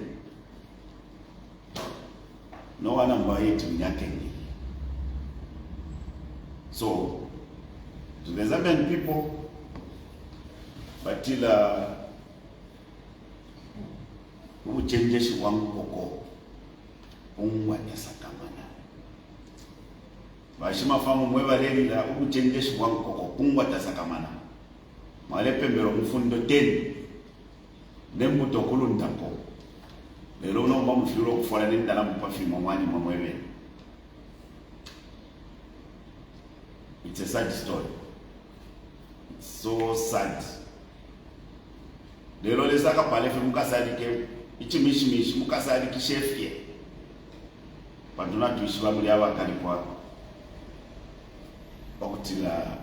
No one number 8 mnyakenge. So to the Zambian people, batila uchenjeshi wangu koko ungwa yasakamana. Bashima famu mweba lelila uchenjeshi wangu koko kungwa tasakamana. Malepe mbero mfundo 10. Nembu tokulu ntapo. Lero unomba mfiro kufwala nindala mpafi mwani mwemwe. It's a sad story. It's so sad. Lero lesaka palefe mukasadi ke ichimishimishi mukasadi kishefye. Panduna tuishiba muli abakali kwako. Okutila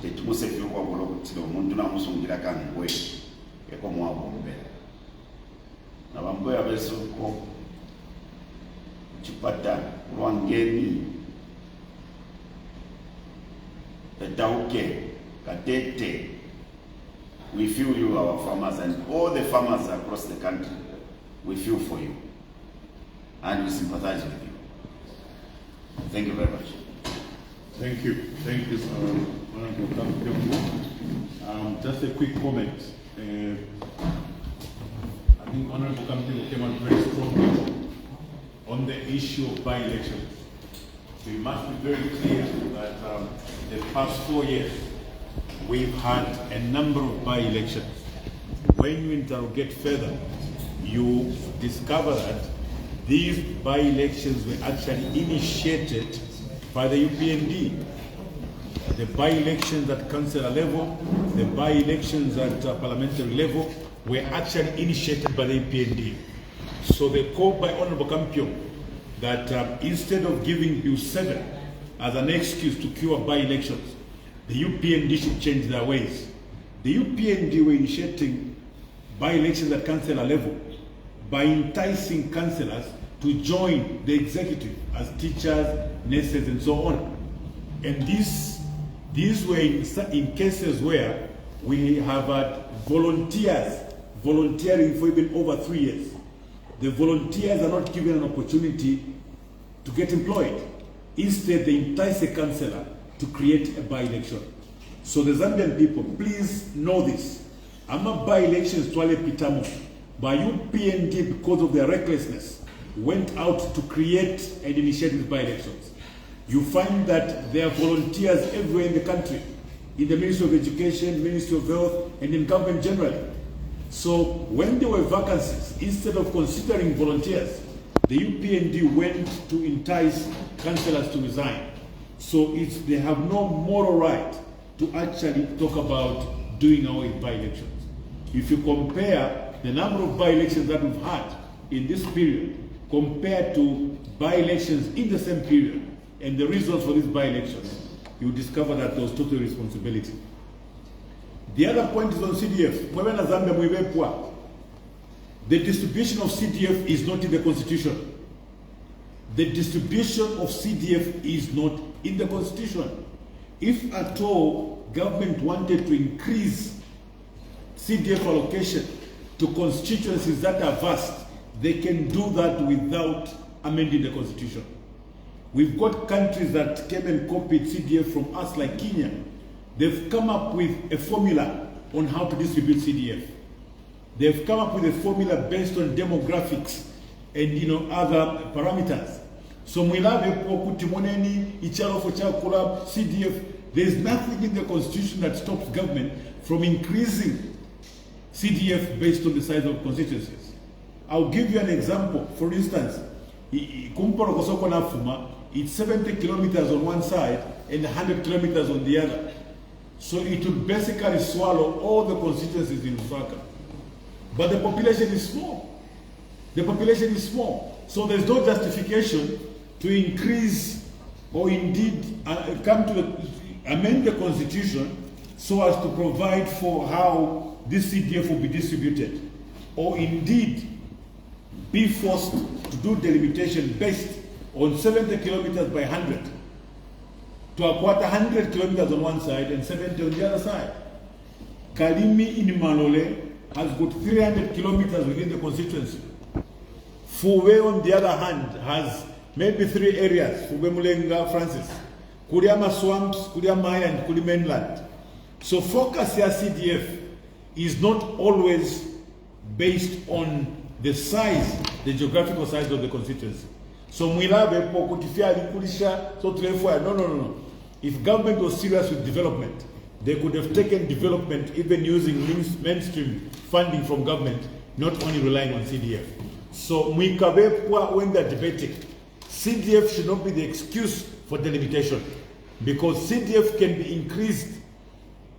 tetumuse fyo kwa bolo kutila omuntu namusungira kangwe eko mwabombe. Na bamboya besuko chipata rwangeni Etauke, Katete, we feel you, our farmers, and all the farmers across the country, we feel for you. And we sympathize with you. Thank you very much. Thank you. Thank you, Honorable Kampion. Just a quick comment. I think Honorable Kampion came out very strongly on the issue of by-elections. We must be very clear that the past 4 years, we've had a number of by-elections. When you interrogate further, you discover that these by-elections were actually initiated by the UPND. The by-elections at councillor level, the by-elections at parliamentary level were actually initiated by the UPND. So the call by Honorable Kampion that instead of giving Bill 7 as an excuse to cure by-elections, the UPND should change their ways. The UPND were initiating by-elections at councillor level by enticing councillors to join the executive as teachers, nurses, and so on. And these were in cases where we have had volunteers volunteering for even over 3 years. The volunteers are not given an opportunity to get employed. Instead, they entice a councillor to create a by-election. So the Zambian people, please know this. Ama by-elections twale pitamo, by UPND, because of their recklessness, went out to create and initiate these by-elections. You find that there are volunteers everywhere in the country, in the Ministry of Education, Ministry of Health, and in government generally. So when there were vacancies, instead of considering volunteers, the UPND went to entice councillors to resign. So they have no moral right to actually talk about doing away with by-elections. If you compare the number of by-elections that we've had in this period compared to by-elections in the same period and the results for these by-elections, you discover that there was total responsibility. The other point is on CDF. The distribution of CDF is not in the Constitution. The distribution of CDF is not in the Constitution. If at all government wanted to increase CDF allocation to constituencies that are vast, they can do that without amending the Constitution. We've got countries that came and copied CDF from us, like Kenya. They've come up with a formula on how to distribute CDF. They've come up with a formula based on demographics and other parameters. So CDF, there's nothing in the Constitution that stops government from increasing CDF based on the size of constituencies. I'll give you an example. For instance, it's 70 kilometers on one side and 100 kilometers on the other. So it will basically swallow all the constituencies in Lusaka. But the population is small. The population is small. So there's no justification to increase or indeed amend the constitution so as to provide for how this CDF will be distributed, or indeed be forced to do delimitation based on 70 kilometers by 100 to acquire 100 kilometers on one side and 70 on the other side. Kalimi in Malole has got 300 kilometers within the constituency. Fuwe, on the other hand, has maybe 3 areas, Fuwe, Mulenga, Francis, Kuriama swamps, Kuriama and Kuri mainland. So focus here CDF is not always based on the size, the geographical size of the constituency. So Mwilabe, Pokutifia, Likulisha, so no. If government was serious with development, they could have taken development even using mainstream funding from government, not only relying on CDF. So Mwikabepwa, when they're debating, CDF should not be the excuse for delimitation, because CDF can be increased.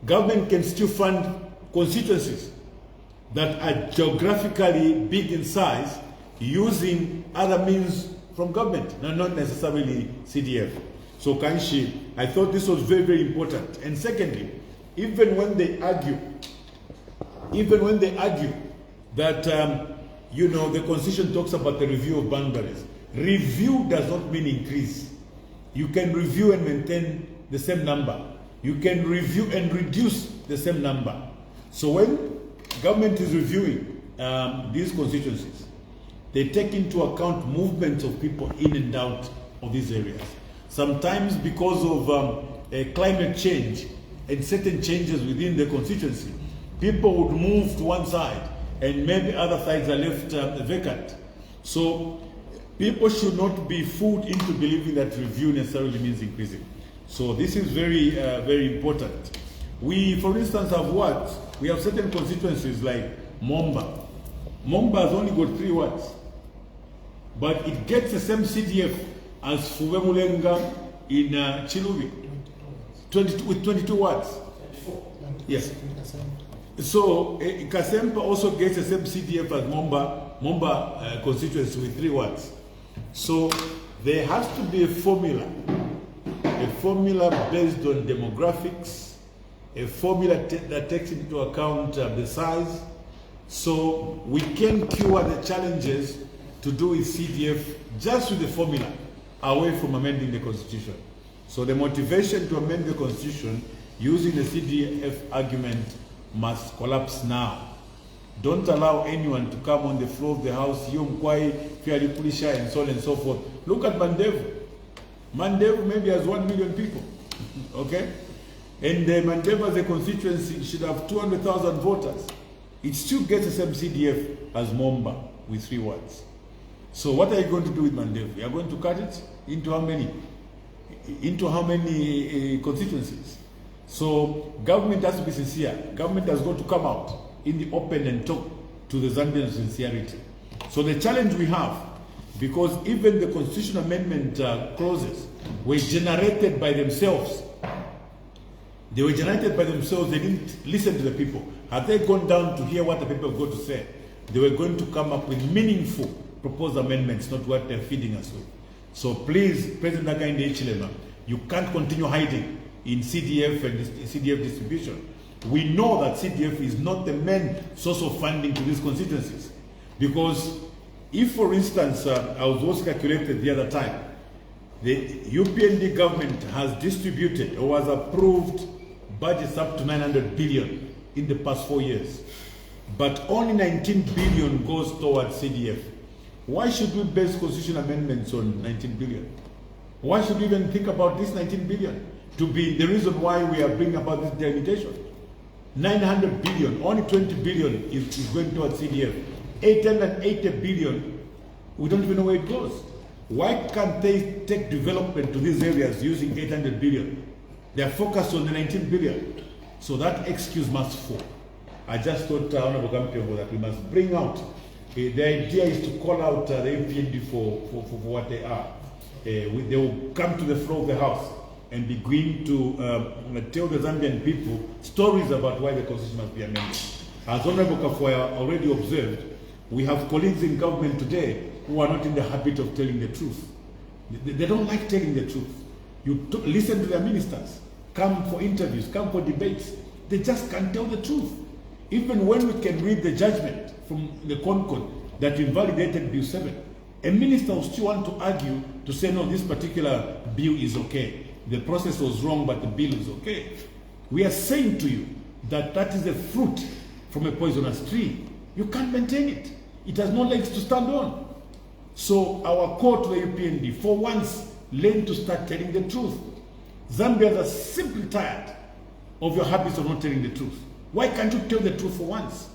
Government can still fund constituencies that are geographically big in size using other means from government, not necessarily CDF. So Kanshi, I thought this was very, very important. And secondly, even when they argue that the constitution talks about the review of boundaries, review does not mean increase. You can review and maintain the same number. You can review and reduce the same number. So when government is reviewing these constituencies, they take into account movements of people in and out of these areas. Sometimes because of climate change and certain changes within the constituency, people would move to one side and maybe other sides are left vacant. So people should not be fooled into believing that review necessarily means increasing. So this is very, very important. We, for instance, we have certain constituencies like Momba. Momba has only got 3 wards, but it gets the same CDF as Fuwe Mulenga in Chilubi, with 22 wards. Yes. So Kasempa also gets the same CDF as Momba constituency with 3 wards. So there has to be a formula based on demographics, a formula that takes into account the size, so we can cure the challenges to do with CDF just with the formula, away from amending the constitution. So the motivation to amend the constitution using the CDF argument must collapse now. Don't allow anyone to come on the floor of the House, Yomkwai, Fiali Pulisha, and so on and so forth. Look at Mandevu. Mandevu maybe has 1 million people, okay? And Mandevu as a constituency should have 200,000 voters. It still gets the same CDF as Momba with 3 wards. So what are you going to do with Mandevu? You are going to cut it into how many? Into how many constituencies? So government has to be sincere. Government has got to come out in the open and talk to the Zambian sincerity. So the challenge we have, because even the constitutional amendment clauses were generated by themselves. They were generated by themselves. They didn't listen to the people. Had they gone down to hear what the people have got to say, they were going to come up with meaningful proposed amendments, not what they're feeding us with. So please, President Hakainde Hichilema, you can't continue hiding in CDF and CDF distribution. We know that CDF is not the main source of funding to these constituencies. Because if, for instance, I was also calculated the other time, the UPND government has distributed or has approved budgets up to 900 billion in the past 4 years. But only 19 billion goes towards CDF. Why should we base constitutional amendments on 19 billion? Why should we even think about this 19 billion to be the reason why we are bringing about this delimitation? 900 billion, only 20 billion is going towards CDF. 880 billion, we don't even know where it goes. Why can't they take development to these areas using 800 billion? They are focused on the 19 billion. So that excuse must fall. I just thought, Honorable Kampion, that we must bring out, the idea is to call out the UPND for what they are. They will come to the floor of the House and begin to tell the Zambian people stories about why the constitution must be amended. As Honorable Kafuaya already observed, we have colleagues in government today who are not in the habit of telling the truth. They don't like telling the truth. You listen to their ministers, come for interviews, come for debates. They just can't tell the truth. Even when we can read the judgment from the Concord that invalidated Bill 7, a minister will still want to argue to say, no, this particular bill is okay. The process was wrong, but the bill is okay. We are saying to you that that is a fruit from a poisonous tree. You can't maintain it. It has no legs to stand on. So our call to the UPND, for once, learn to start telling the truth. Zambians are simply tired of your habits of not telling the truth. Why can't you tell the truth for once?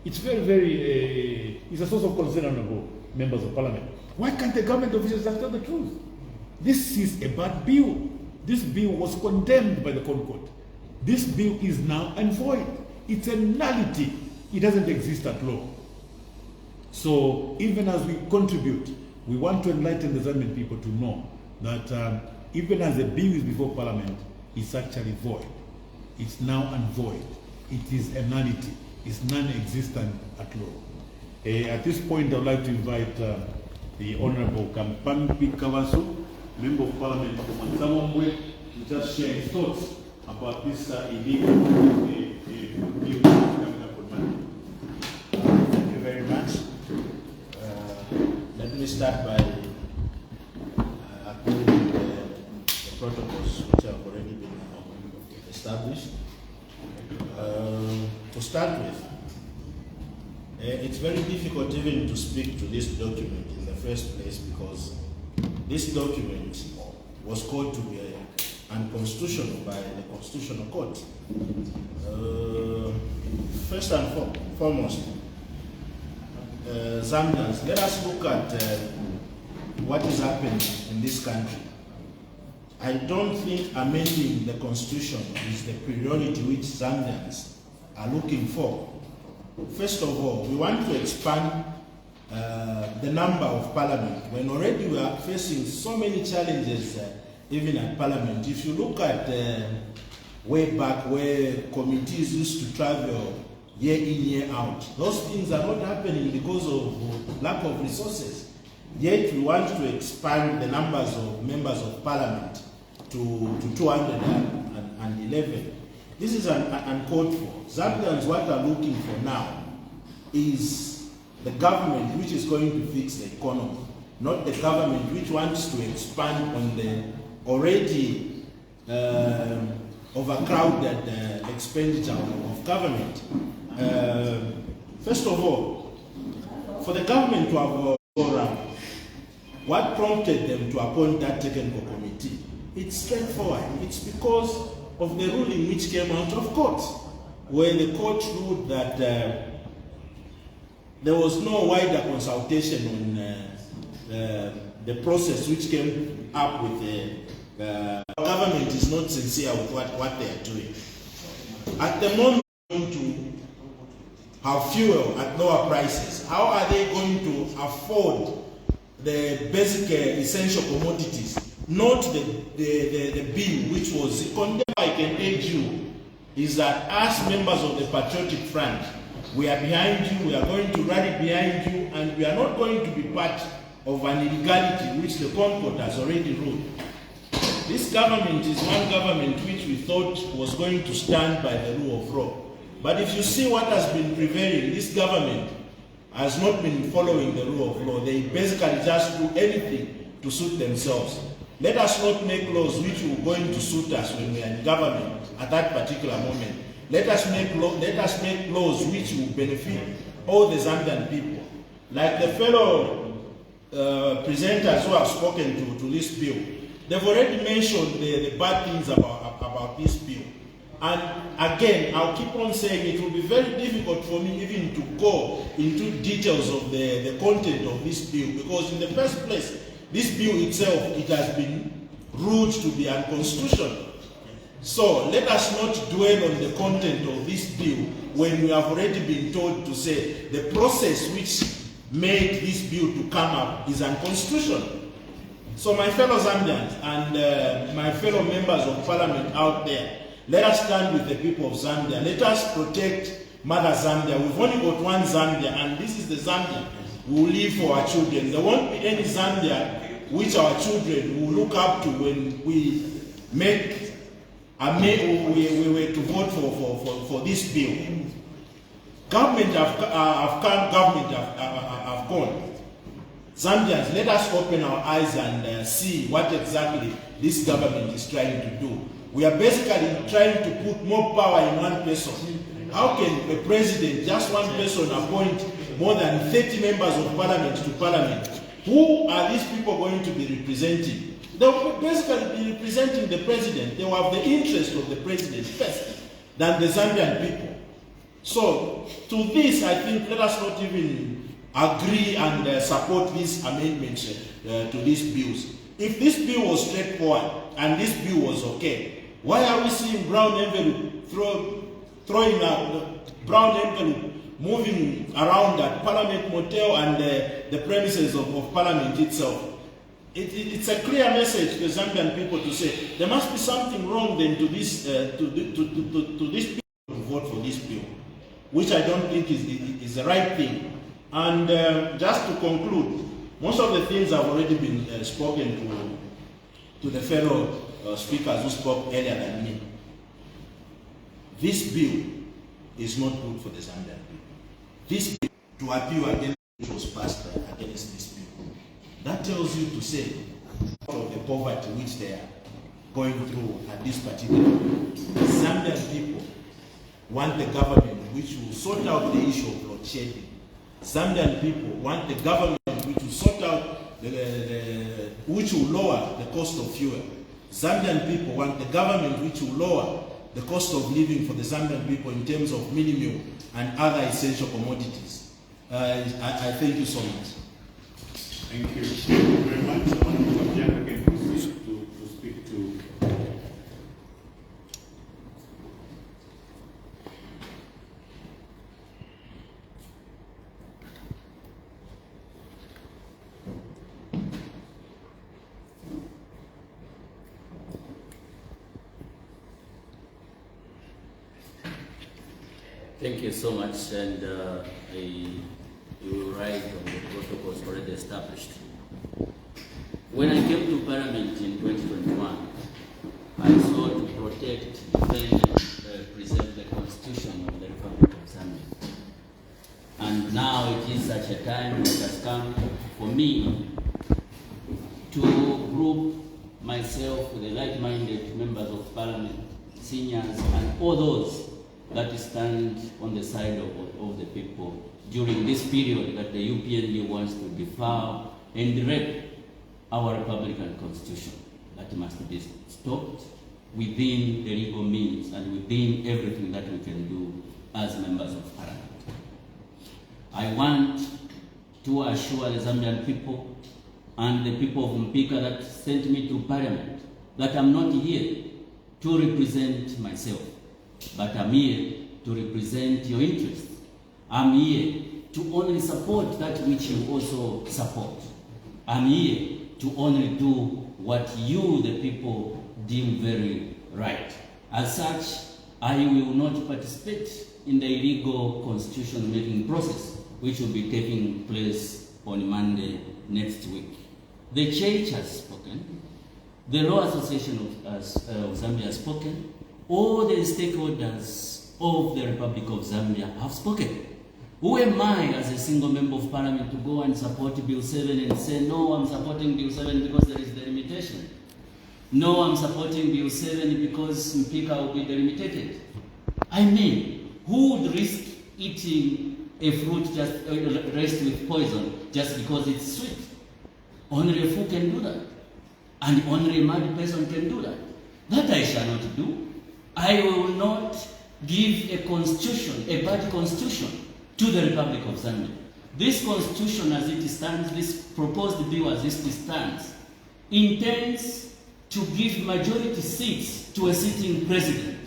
It's very, it's a source of concern, honorable members of parliament. Why can't the government officials just tell the truth? This is a bad bill. This bill was condemned by the Concord. This bill is now and void. It's a nullity. It doesn't exist at law. So even as we contribute, we want to enlighten the Zambian people to know that even as a bill is before parliament, it's actually void. It's now and void. It is a nullity. It's non-existent at law. At this point, I would like to invite the Honorable Kampampi Kawasu, Member of Parliament from Ansamomwe, to just share his thoughts about this illegal bill coming up on Monday. Thank you very much. Let me start by acknowledging the protocols which have already been established. To start with, it's very difficult even to speak to this document in the first place because this document was called to be unconstitutional by the Constitutional Court. First and foremost, Zambians, let us look at what is happening in this country. I don't think amending the Constitution is the priority which Zambians are looking for. First of all, we want to expand the number of parliament when already we are facing so many challenges even at parliament. If you look at way back where committees used to travel year in, year out, those things are not happening because of lack of resources. Yet we want to expand the numbers of members of parliament to 211. This is uncalled for. Zambians, what are looking for now is the government which is going to fix the economy, not the government which wants to expand on the already overcrowded expenditure of government. First of all, for the government to have what prompted them to appoint that technical committee? It's straightforward. It's because of the ruling which came out of court, where the court ruled that there was no wider consultation on the process which came up with the government is not sincere with what they are doing. At the moment, to have fuel at lower prices, how are they going to afford the basic essential commodities? Not the bill which was condemned. I can urge you is that as members of the Patriotic Front, we are behind you, we are going to rally behind you, and we are not going to be part of an illegality which the Concord has already ruled. This government is one government which we thought was going to stand by the rule of law. But if you see what has been prevailing, this government has not been following the rule of law. They basically just do anything to suit themselves. Let us not make laws which will going to suit us when we are in government at that particular moment. Let us make laws which will benefit all the Zambian people. Like the fellow presenters who have spoken to this bill, they've already mentioned the bad things about this bill. And again, I'll keep on saying it will be very difficult for me even to go into details of the content of this bill, because in the first place, this bill itself, it has been ruled to be unconstitutional. So let us not dwell on the content of this bill when we have already been told to say the process which made this bill to come up is unconstitutional. So my fellow Zambians and my fellow members of parliament out there, let us stand with the people of Zambia. Let us protect Mother Zambia. We've only got one Zambia, and this is the Zambia we will leave for our children. There won't be any Zambia which our children will look up to when we make we were to vote for this bill. Government have come, government have gone. Zambians, let us open our eyes and see what exactly this government is trying to do. We are basically trying to put more power in one person. How can a president, just one person, appoint more than 30 members of parliament to parliament? Who are these people going to be representing? They will basically be representing the president. They will have the interest of the president first than the Zambian people. So, to this, I think, let us not even agree and support these amendments to these bills. If this bill was straightforward and this bill was okay, why are we seeing brown envelope throwing out brown envelope moving around at Parliament Motel and the premises of Parliament itself? It's a clear message to the Zambian people to say there must be something wrong then to this to this bill, to vote for this bill, which I don't think is the right thing. And just to conclude, most of the things have already been spoken to the fellow speakers who spoke earlier than me. This bill is not good for the Zambian people. This bill, to appeal against which was passed against this bill, that tells you to say of the poverty which they are going through at this particular moment. The Zambian people want the government which will sort out the issue of load shedding. Zambian people want the government which will sort out which will lower the cost of fuel. Zambian people want the government which will lower the cost of living for the Zambian people in terms of mini-meal and other essential commodities. I thank you so much. Thank you very much. I want to come back again to speak to Thank you so much, and you were right on the protocols already established. When I came to Parliament in 2021, I sought to protect, defend, and preserve the Constitution of the Republic of Zambia. And now it is such a time that has come for me to group myself with the like-minded members of Parliament, seniors, and all those that stand on the side of the people during this period that the UPND wants to defile and rape our Republican Constitution. That must be stopped within the legal means and within everything that we can do as members of Parliament. I want to assure the Zambian people and the people of Mpika that sent me to Parliament that I'm not here to represent myself, but I'm here to represent your interests. I'm here to only support that which you also support. I'm here to only do what you, the people, deem very right. As such, I will not participate in the illegal constitution making process, which will be taking place on Monday next week. The church has spoken, the Law Association of Zambia has spoken, all the stakeholders of the Republic of Zambia have spoken. Who am I as a single member of Parliament to go and support Bill 7 and say, no, I'm supporting Bill 7 because there is the limitation. No, I'm supporting Bill 7 because Mpika will be delimited. I mean, who would risk eating a fruit just laced with poison just because it's sweet? Only a fool can do that. And only a mad person can do that. That I shall not do. I will not give a constitution, a bad constitution, to the Republic of Zambia. This constitution as it stands, this proposed bill as it stands, intends to give majority seats to a sitting president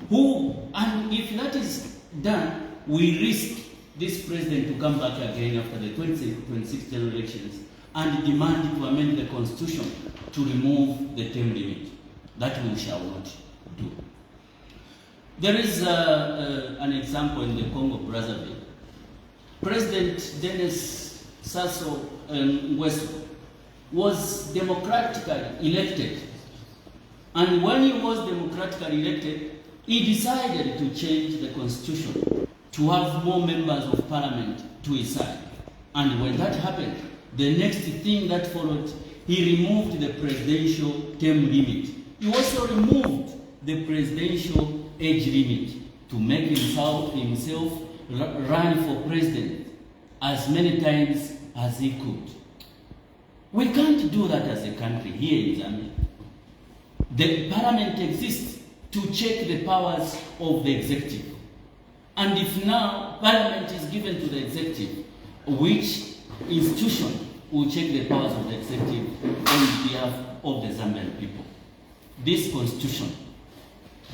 who, and if that is done, we risk this president to come back again after the 2026 general elections and demand to amend the constitution to remove the term limit. That we shall not do. There is an example in the Congo Brazzaville. President Denis Sassou Nguesso was democratically elected. And when he was democratically elected, he decided to change the constitution to have more members of parliament to his side. And when that happened, the next thing that followed, he removed the presidential term limit. He also removed the presidential age limit to make himself run for president as many times as he could. We can't do that as a country here in Zambia. The parliament exists to check the powers of the executive. And if now parliament is given to the executive, which institution will check the powers of the executive on behalf of the Zambian people? This constitution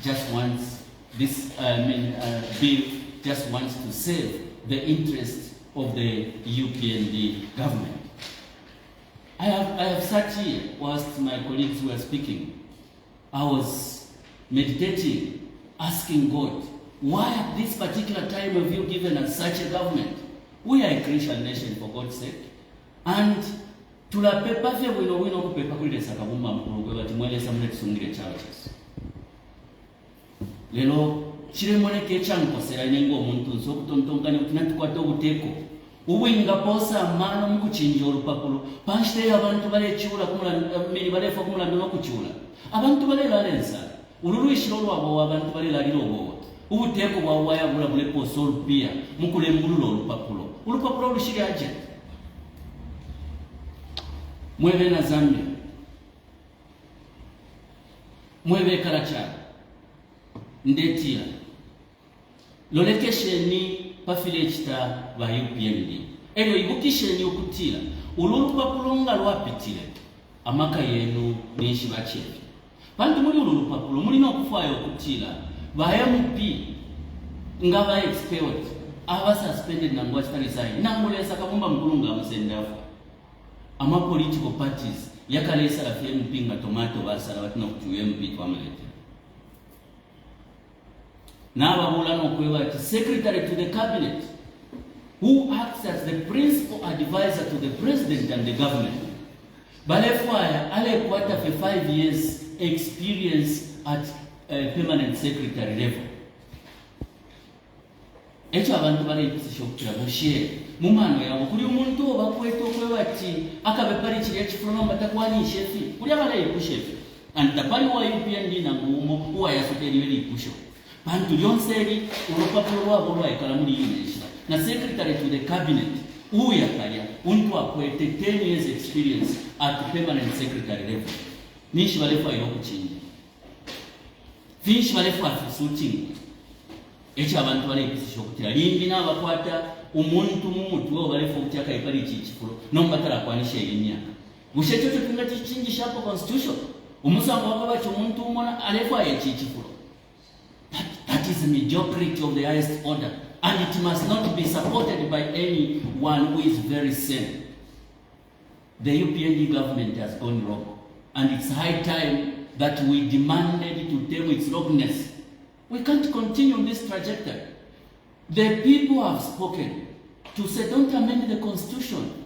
just wants, bill just wants to save the interests of the UPND government. I have sat here whilst my colleagues were speaking. I was meditating, asking God, why at this particular time have you given us such a government? We are a Christian nation, for God's sake. And tulapepa fye wino kupepa kulesa kabumba mkulu bati mwelesa mune tusungire chawo chesu. Lelo chile moneke chankosera nengo omuntu nsokutontonkane kutinatukwata obuteko. Ubwinga posa mano mukuchinja olupapulo panshite abantu balechula kumula balefa kumulando nokuchula abantu balela lensa ululwishiro lwabo abantu balela lirobo ubuteko bwa waya bula bule poso olupia mukulembululo olupapulo olushiri aje mwebe na Zambia mwebe kalacha ndetia lolekesheni pafile chita ba UPND ero ibukisheni okutira ululupapulo nga lwapitire amaka yenu nishi bachefe bantu muri ululupapulo mulina okufayo okutira ba MP nga ba expelled aba suspended nangwa resign nangolesa kabumba mkulunga amusendafu ama political parties yakalesa la MP nga tomato basala batina kutuye MP twamalete the secretary to the cabinet, who acts as the principal advisor to the president and the government. Balefwaya ale kwata for 5 years experience at permanent secretary level. Echo abantu bale shokira bushye mumano yawo kuli umuntu obakweto kwebati akabe pali kiri ekifuno mbatakwani shefi kuli abale kushefi and the pali wa UPND na ngumo uwa yasoteri weli kusho. Bantu lyonseri urupapulo rwabo rwayikala muri yinesha na secretary to the cabinet uya kalya untu akwete 10 years experience at permanent secretary level nishi balefa yokuchinja fish balefa fusuting echa abantu bale ikisho kutira limbi na bakwata umuntu mumutu wo balefa kutyaka ipali chichifulo nomba tara kwanisha elinya gushechocho tungati chinjisha hapo constitution umusango wakabacho umuntu umona alefa ya chichifulo. That is the mediocrity of the highest order, and it must not be supported by anyone who is very sane. The UPND government has gone wrong, and it's high time that we demanded to tame its wrongness. We can't continue on this trajectory. The people have spoken to say, don't amend the constitution.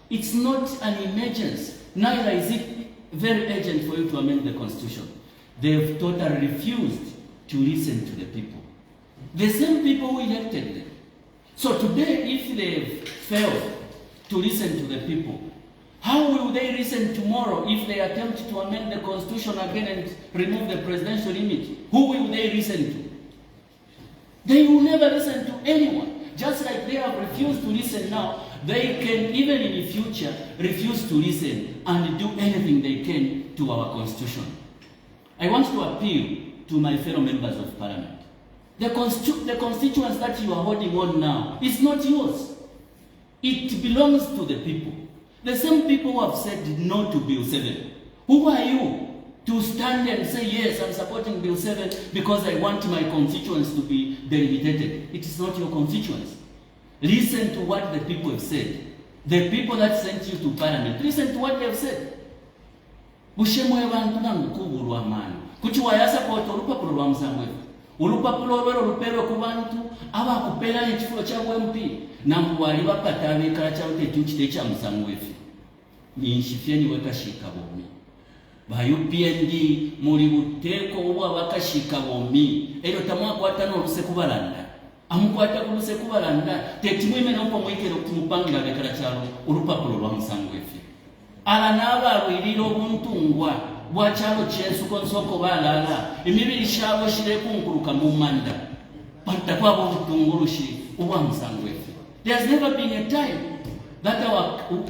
It's not an emergency, neither is it very urgent for you to amend the constitution. They've totally refused to listen to the people. The same people who elected them. So today, if they fail to listen to the people, how will they listen tomorrow if they attempt to amend the constitution again and remove the presidential limit? Who will they listen to? They will never listen to anyone. Just like they have refused to listen now, they can, even in the future, refuse to listen and do anything they can to our constitution. I want to appeal to my fellow members of parliament. The constituents that you are holding on now is not yours. It belongs to the people. The same people who have said no to Bill 7. Who are you to stand and say, yes, I'm supporting Bill 7 because I want my constituents to be delimited? It is not your constituents. Listen to what the people have said. The people that sent you to parliament, listen to what they have said. Bushemwe bantu nangukubulwa amani. Kuchi wayasa kwa olupapulo lwa Musamwe. Olupapulo olwero luperwe ku bantu abakupera ekifulo kya MP nambuwali bapata abekala kya tetukite kya Musamwe. Ninshifyeni wekashika bomi. Ba UPND muri buteko obwa bakashika bomi. Ero tamwa kwata no luse kubalanda. Amukwata kuluse kubalanda tetimwime nompo mwekero kumupanga bekala kyalo olupapulo lwa Musamwe. Ala naba lwiriro buntungwa bwa kyalo kyensu konsoko balala emibiri shabo shire kunkuruka mu manda patakwa butungulushi ubwa Musamwe. There's never been a time that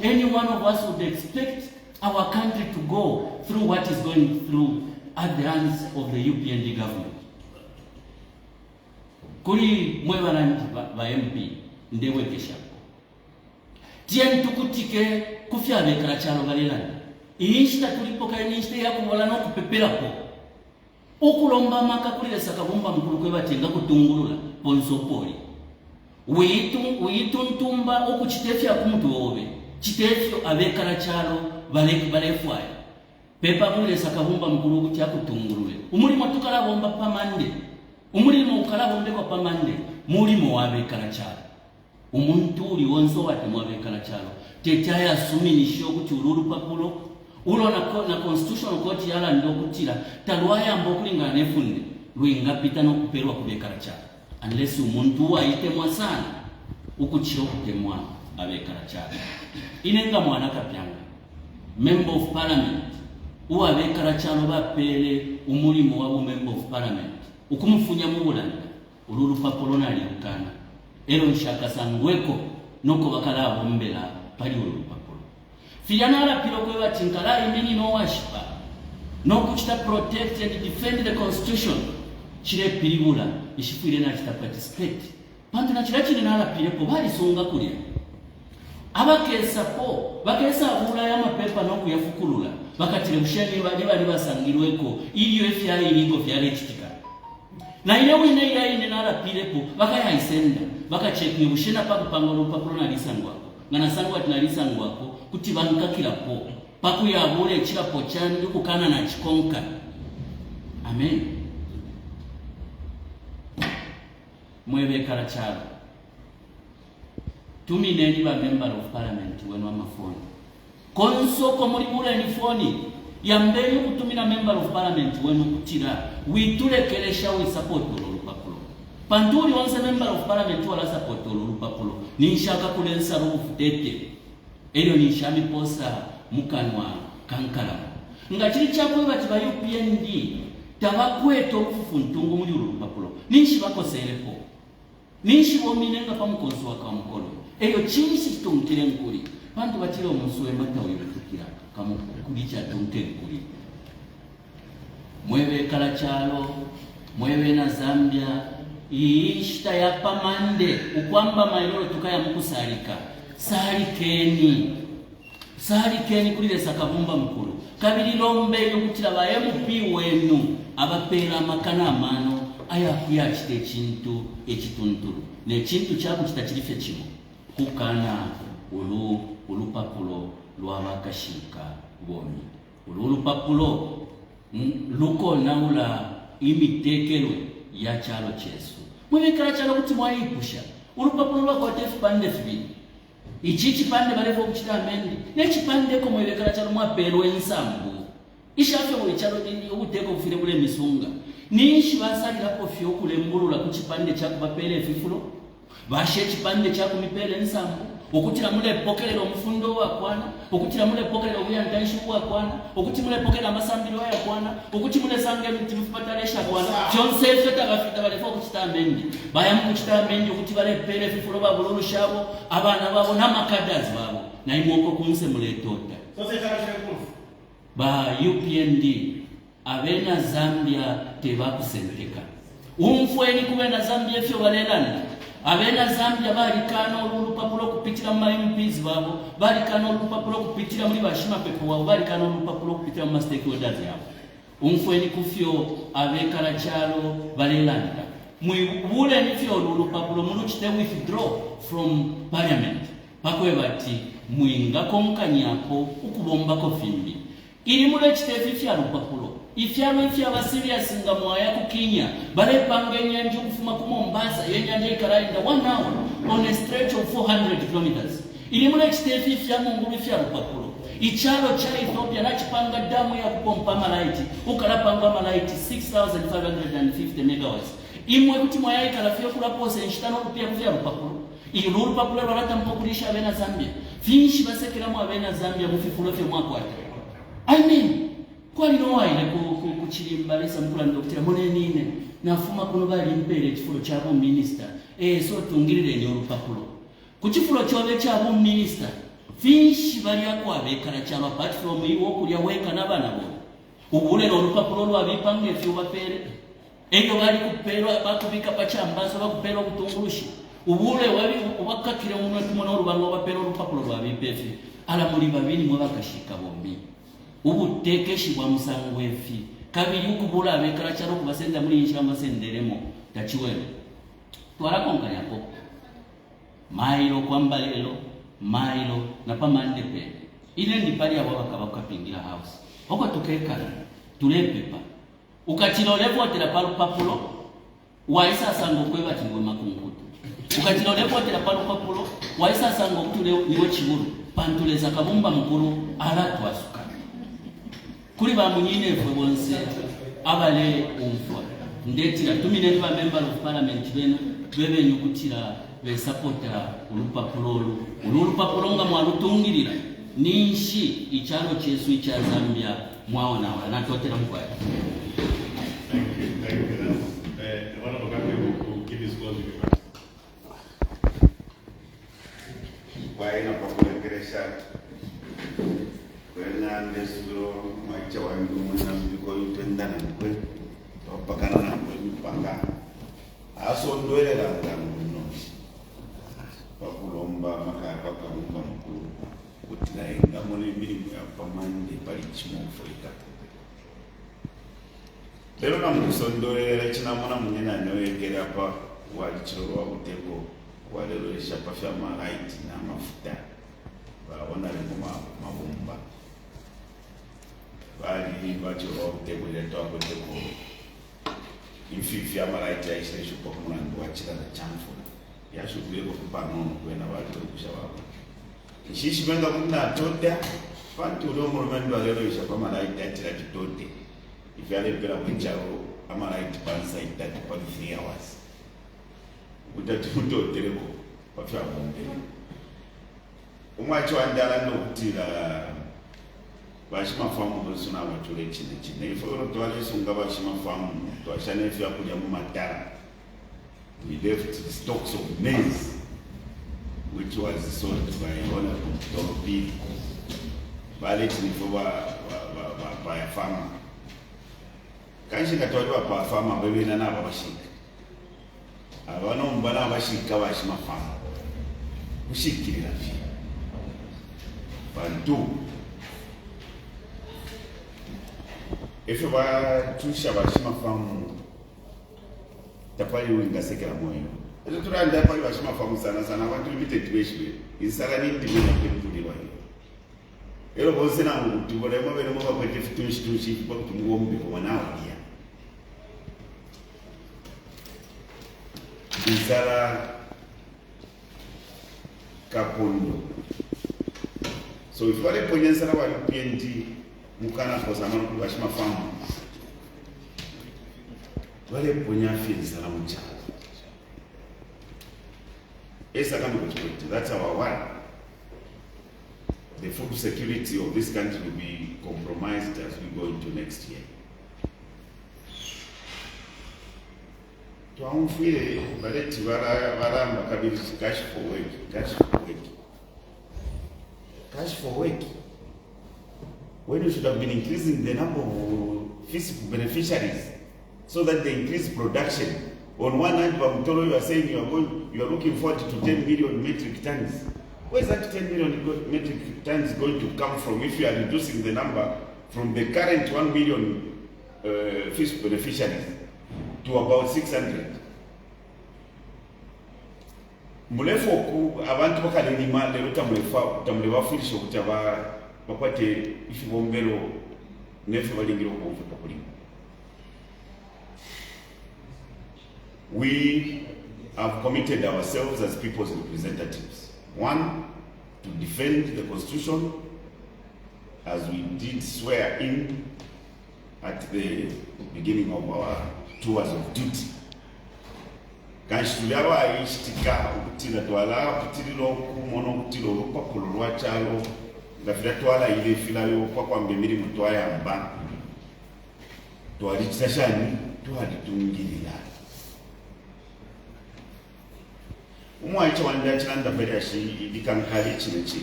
any one of us would expect our country to go through what is going through at the hands of the UPND government. Kuri mwebaranti ba MP ndewe keshapo. Tien tukutike kufya bekala chalo galilani. Inshita tulipoka inshita ya kubola no kupepera po. Okulomba maka kulile sakabumba mkulu kwe batenga kutungulula ponsopoli. Uituntumba okuchitefya kumutu obe. Chitefyo abekala chalo balefwaya. Pepa kulile sakabumba mkulu kya kutungulule. Umulimo tukala bomba pamande. Umulimo ukala bombe kwa pamande. Mulimo wabekala chalo. Umuntu uli wonso wate mwabekala chalo. Tetaya suminisho kuti ulupapulo ulo na constitutional court yala ndo kutira talwaya mbokulinga nefunde lwinga pita no kuperwa kubekala chalo unless umuntu waitemwa sana ukuchiro kutemwa abekala chalo inenga mwana kapyanga member of parliament uwa abekala chalo bapele umulimo wa member of parliament ukumufunya mu Bulanda ulupapulo nali ukana ero nshaka sangweko noko bakala bombela pali ulupapulo Fiyanala pilo kwe batinkala imini no washipa no kuchita protect and defend the constitution chile pilibula ishifire na chita participate pantu na chila chile nala pile po bali songa kulia abakesa po bakesa abula ya mapepa no kuyafukulula bakatile usheni bali basangirweko iyo FI iligo fyale chitika na ile wine ya ine nala pile po bakaya isenda bakacheki ushena pa kupangolo papulo na lisangwa ngana sangwa tinalisangwa ko kuti bankakira po paku ya bole chirapo chandi kukana na chikonka. Amen. Mwebe kala chalo tumineni ba member of parliament wenu amafoni konsoko muri bule ni foni yambeni kutumina member of parliament wenu kutira witulekelesha we support olupapulo panturi onse member of parliament wala support olupapulo ninshaka kulensa rufutete elio nishami posa mukanwa kankala ngachiri chakwe bati ba UPND tabakweto kufuntungu muri olupapulo ninshi bakoselepo ninshi bominenga pamukonso wakamukolo elio chinshi tumtire nkuri bantu batire omusuwe mata oyotukira kamukulicha tumtire nkuri mwebe kala chalo mwebe na Zambia ishita ya pamande ukwamba mailolo tukaya mkusalika salikeni kulile sakabumba mkulu kabili lombe yokutira ba MP wenu abapera makana amano aya kuyachite chintu ekitunturu ne chintu chako kitachilifya chimo kukana ulupapulo lwabakashika bomi ulupapulo luko naula imitekelwe ya chalo chesu mwebekala chalo kuti mwaipusha ulupapulo lwako tefu pande fibili ichichi pande balefo kuchita amendi nechipande ko mwebekala chalo mwapelo ensambu ishafyo mwe chalo ndi ubuteko kufire kule misunga nishi basalira ko fyo kule mbulula kuchipande chako bapele fifulo bashe chipande chako mipele ensambu okutira mule pokelero mfundo wa kwana okutira mule pokelero byantanshi wa kwana okutira mule pokelero amasambiro ya kwana okutira mule sange mtifupatalesha kwana jonse feta bafita balefo kuchita amendi bayam kuchita amendi okutira bale pele fifulo babululu shabo abana babo namakadazi babo na imoko kunse mule tota ba UPND abena Zambia tebakusenteka umfweni kubena Zambia fyo balelanda abena Zambia balikana olupapulo kupitira mu MPs babo balikana olupapulo kupitira muri bashima pepo wabo balikana olupapulo kupitira mu stakeholders yabo umfweni kufyo abekala chalo balelanda mwibule nifyo olupapulo munu chite withdraw from parliament pakwe bati mwinga konkanyako ukubombako fimbi ili mule chitefi fya lupapulo ifyalo ifya serious nga mwaya kukinya bale panga enyanja kufuma ku Mombasa yenyanja ikaraenda 1 hour on a stretch of 400 kilometers ili mule chitefi fya mungulu fya lupapulo ichalo cha Ethiopia na chipanga damu ya kupompa malaiti ukalapanga malaiti 6550 megawatts imwe kuti mwaya ikalafia kula pose nshitano kupia kufya lupapulo ili lupapulo lwalata mpokulisha abena Zambia finshi basekera mu abena Zambia mufifulo fye mwakwata I mean kwali no waile kuchilimbalesa mkula ndokitira monenine nafuma kuno bali mpere chifulo chabo minister so tungirire nyo lupapulo kuchifulo chobe chabo minister finshi bali akwabekala chalo apart from iwo kulya weka nabana bo ubule no lupapulo lwabipange fyo bapere eyo bali kupelwa bakubika pachambazo bakupelwa kutungulushi ubule wali ubakakire umuntu kumona rubango bapelwa lupapulo lwabipefi ala muri babini mwe bakashika bombi ubutekeshi bwa musango efi kabiri ukubula abekala cyaro kubasenda muri insha amasenderemo tachiwele twarakonkanya ko mailo kwambalelo mailo na pamande pe ile ndi pali abo bakapingira house oko tukekala tulepepa ukachilole potera palu papulo waisa sango kweba tingwe makungutu ukachilole potera palu papulo waisa sango kutule niwe chiburu pantuleza kabumba mkuru alatwa suka kuri ba munyine fwe bonse abale umfwa ndetira tumine ba member of parliament beno bebe nyukutira be supporter ulupapulo nga mwalutungirira ninshi ichalo chesu cha Zambia mwaona wala natotera mkwaya. Thank you. One of the people who give his closing remarks. Why not kurekeresha kwena ndesulo mwacha wangu mwana mbiko yutendana mkwe wapakana na mkwe mpanga aso ndoelela ngangu no pakulomba makaya pakalomba mkuru kutinaenga mone milimu ya pamande pali chimofrika lero namusondolela chinamona munena noyekera pa walichoro wa uteko walelesha pafya malaiti na mafuta baona lengoma mabumba bali bachoro wa uteko leto akoteko infifi ya malaiti ya isha ishupa kumuna nduwachila na chamfu ya shukuleko kupanono kwena watu kushawabu ishishi benga kuna toda fantu ulo murumendo walelo isha kwa malaiti ya tila kitote ifyale mpela mwencharo amalaiti pansa itati pa 3 hours utatimuto teleko wafya mwongele umwacho andala nokutila bashimafamu bosuna abatule chine iforo twalesunga bashimafamu twashane fya kulya mu matara we left stocks of maize which was sold by Honorable Mundubile bale by a farmer kanshi katwaliwa pa farmer bebena nabo bashika abano mbana bashika bashimafamu ushikirira fi bantu efe batusha bashimafamu tapali wingasekera moyo ezo turanda pali bashimafamu sana abantu limited beshwe isala ni ndimena kwempuliwa ero bose nangu tubole mabere mwa kwete fitunshi kwa kutumuombe kwa nao pia isala kapondo so if wale ponyensala wali PND mukana kwa zamani kwa bashimafamu wale ponyafi isala mcha esa kama kuchukua that's our one. The food security of this country will be compromised as we go into next year. Tuamfile baleti baramba kabiri cash for work. When you should have been increasing the number of fiscal beneficiaries so that they increase production. On one hand, Bamtoro, you are saying you are looking forward to 10 million metric tons. Where is that 10 million metric tons going to come from if you are reducing the number from the current 1 million fish beneficiaries to about 600? mulefu oku abantu bakalima lero tamule bafirisha okuti bakwate ifi bombero nefe balingira okuva pakulima. We have committed ourselves as people's representatives. One, to defend the Constitution, as we did swear in at the beginning of our tours of duty. Kanshitulaba ishtika ukutila twala kutililo kumono kutilo lupapulu lwachalo ngafira twala ile filayo kwa mbemiri mutwaya mba twali chitashani twalitungirira umwacha wanda chanda berashi idikankali chinechi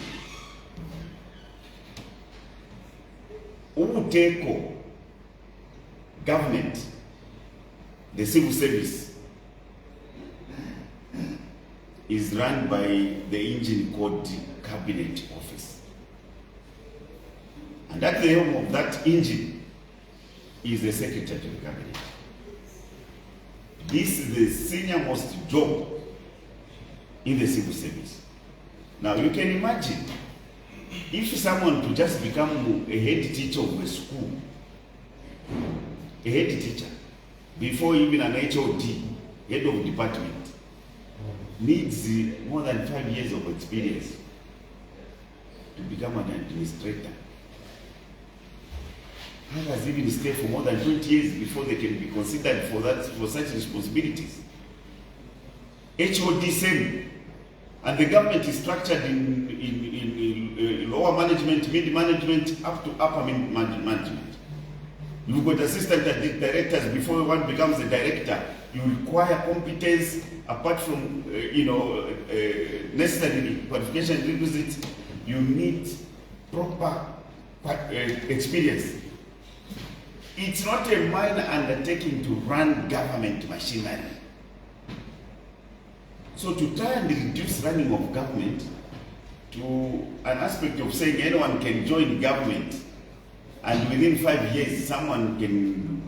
ubuteko government, the civil service is run by the engine called Cabinet Office. And at the helm of that engine is the Secretary of the Cabinet. This is the senior most job in the civil service. Now you can imagine if someone to just become a head teacher of a school, a head teacher, before even an HOD, head of department, needs more than 5 years of experience to become an administrator. Others even stay for more than 20 years before they can be considered for such responsibilities. HOD same, and the government is structured in lower management, mid management, up to upper management. You've got assistant directors before one becomes a director. You require competence apart from necessary qualification requisites. You need proper experience. It's not a minor undertaking to run government machinery. So to try and reduce running of government to an aspect of saying anyone can join government and within 5 years someone can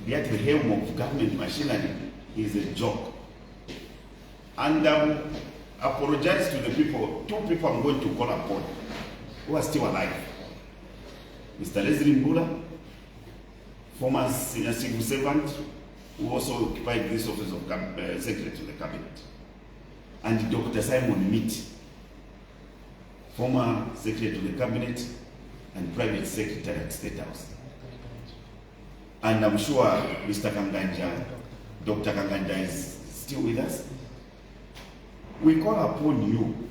be at the helm of government machinery is a joke. And apologize to the people, 2 people I'm going to call upon who are still alive. Mr. Leslie Mbula, former senior civil servant who also occupied this office of Secretary to the Cabinet. And Dr. Simon Meet, former Secretary to the Cabinet and Private Secretary at State House. And I'm sure Mr. Kanganja, Dr. Kanganja is still with us. We call upon you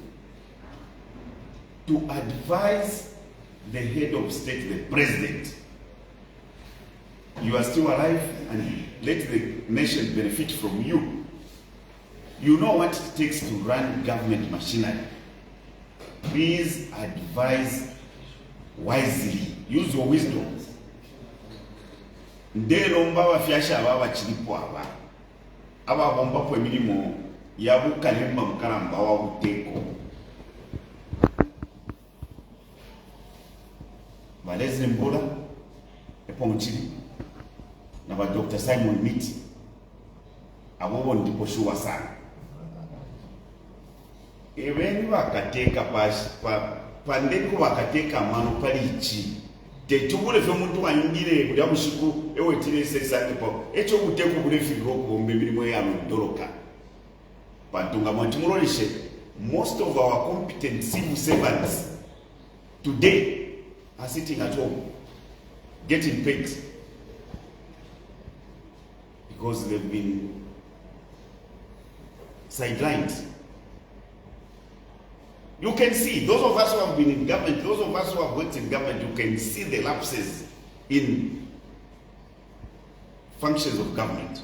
to advise the head of state, the president. You are still alive and let the nation benefit from you. You know what it takes to run government machinery. Please advise wisely. Use your wisdom. Ndelomba bafyasha aba chilipo aba bomba po emilimo yabu kalimba mukalamba wa buteko Valezi Mbola eponchili na ba Dr. Simon Miti abo ndipo shuwa sana ebeni bakateka pandeko bakateka mano palichi tetubule fe muntu wanyingire bya mushiku ewetire sesane po echo buteko bule firo ko mbemilimo ya ndoroka pantunga mwantimurolishe. Most of our competent civil servants today are sitting at home getting paid because they've been sidelined. You can see, those of us who have been in government, those of us who have worked in government, you can see the lapses in functions of government.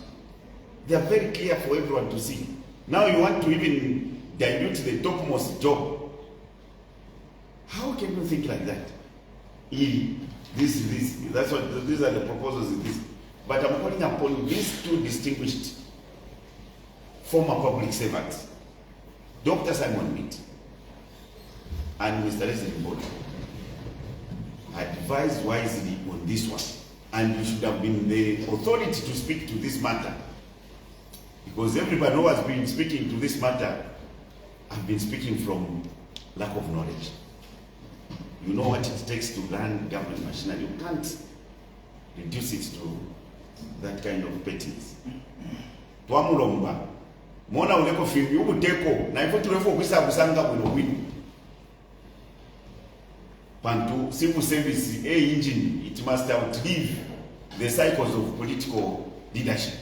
They are very clear for everyone to see. Now you want to even dilute the topmost job. How can you think like that? That's what, these are the proposals in this. But I'm calling upon these 2 distinguished former public servants, Dr. Simon Meet and Mr. Leslie Mbola. Advise wisely on this one. And you should have been the authority to speak to this matter. Because everybody who has been speaking to this matter I've been speaking from lack of knowledge. You know what it takes to run government machinery. You can't reduce it to that kind of pettiness. Twamulomba. Mona uleko film yubuteko na ifo tulefo kwisa kusanga bwino bwino. Pantu civil service engine, it must outlive the cycles of political leadership.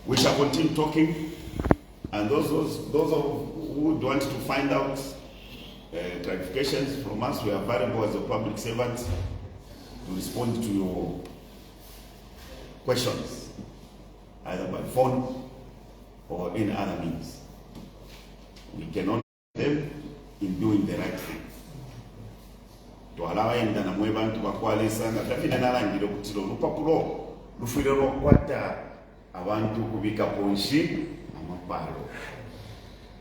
We shall continue talking, and those who would want to find out clarifications from us, we are available as a public servant to respond to your questions, either by phone or in other means. We cannot help them in doing the right thing. To allow them to know abantu bakwalesa nga tafina nalangiro kutilo lupapulo lufirero kwata abantu kubika ponshi amapalo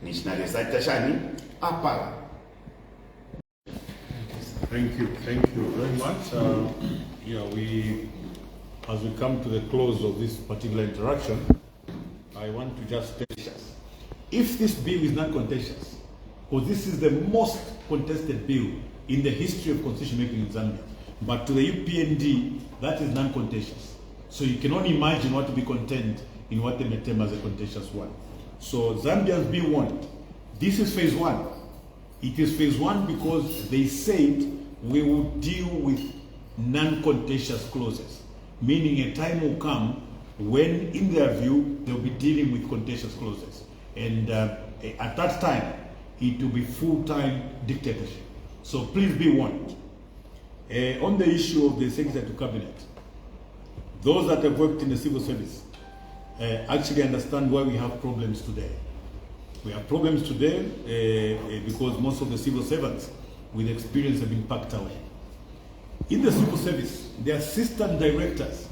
nishinale satashani apala. Thank you very much. As we come to the close of this particular interaction, I want to just state, if this bill is not contentious, because this is the most contested bill in the history of constitution making in Zambia, but to the UPND, that is non-contentious. So you can only imagine what to be content in what they may term as a contentious one. So Zambians be warned. This is phase one. It is phase one because they said we will deal with non-contentious clauses, meaning a time will come when, in their view, they'll be dealing with contentious clauses. And at that time, it will be full-time dictatorship. So please be warned. On the issue of the Secretary to Cabinet, those that have worked in the civil service actually understand why we have problems today. We have problems today because most of the civil servants with experience have been packed away. In the civil service, the assistant directors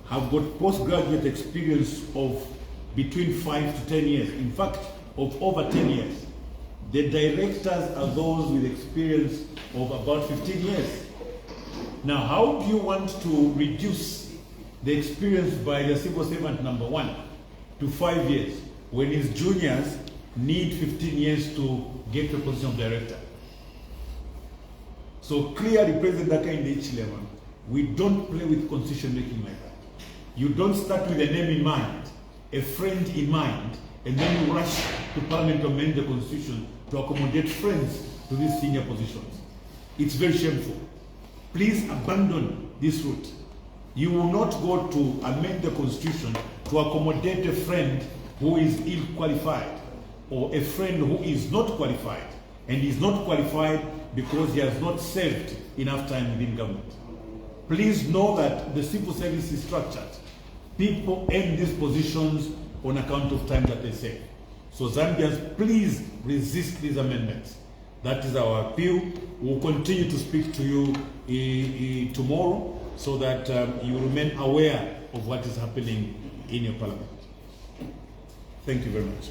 have got postgraduate experience of between 5 to 10 years, in fact, of over 10 years. The directors are those with experience of about 15 years. Now, how do you want to reduce the experience by the civil servant number one to 5 years when his juniors need 15 years to get to the position of director? So clearly, President Daka in the H11, we don't play with constitution making like that. You don't start with a name in mind, a friend in mind, and then you rush to Parliament to amend the constitution to accommodate friends to these senior positions. It's very shameful. Please abandon this route. You will not go to amend the constitution to accommodate a friend who is ill-qualified or a friend who is not qualified, and is not qualified because he has not served enough time within government. Please know that the civil service is structured. People earn these positions on account of time that they serve. So Zambians, please resist these amendments. That is our appeal. We'll continue to speak to you tomorrow so that you remain aware of what is happening in your parliament. Thank you very much.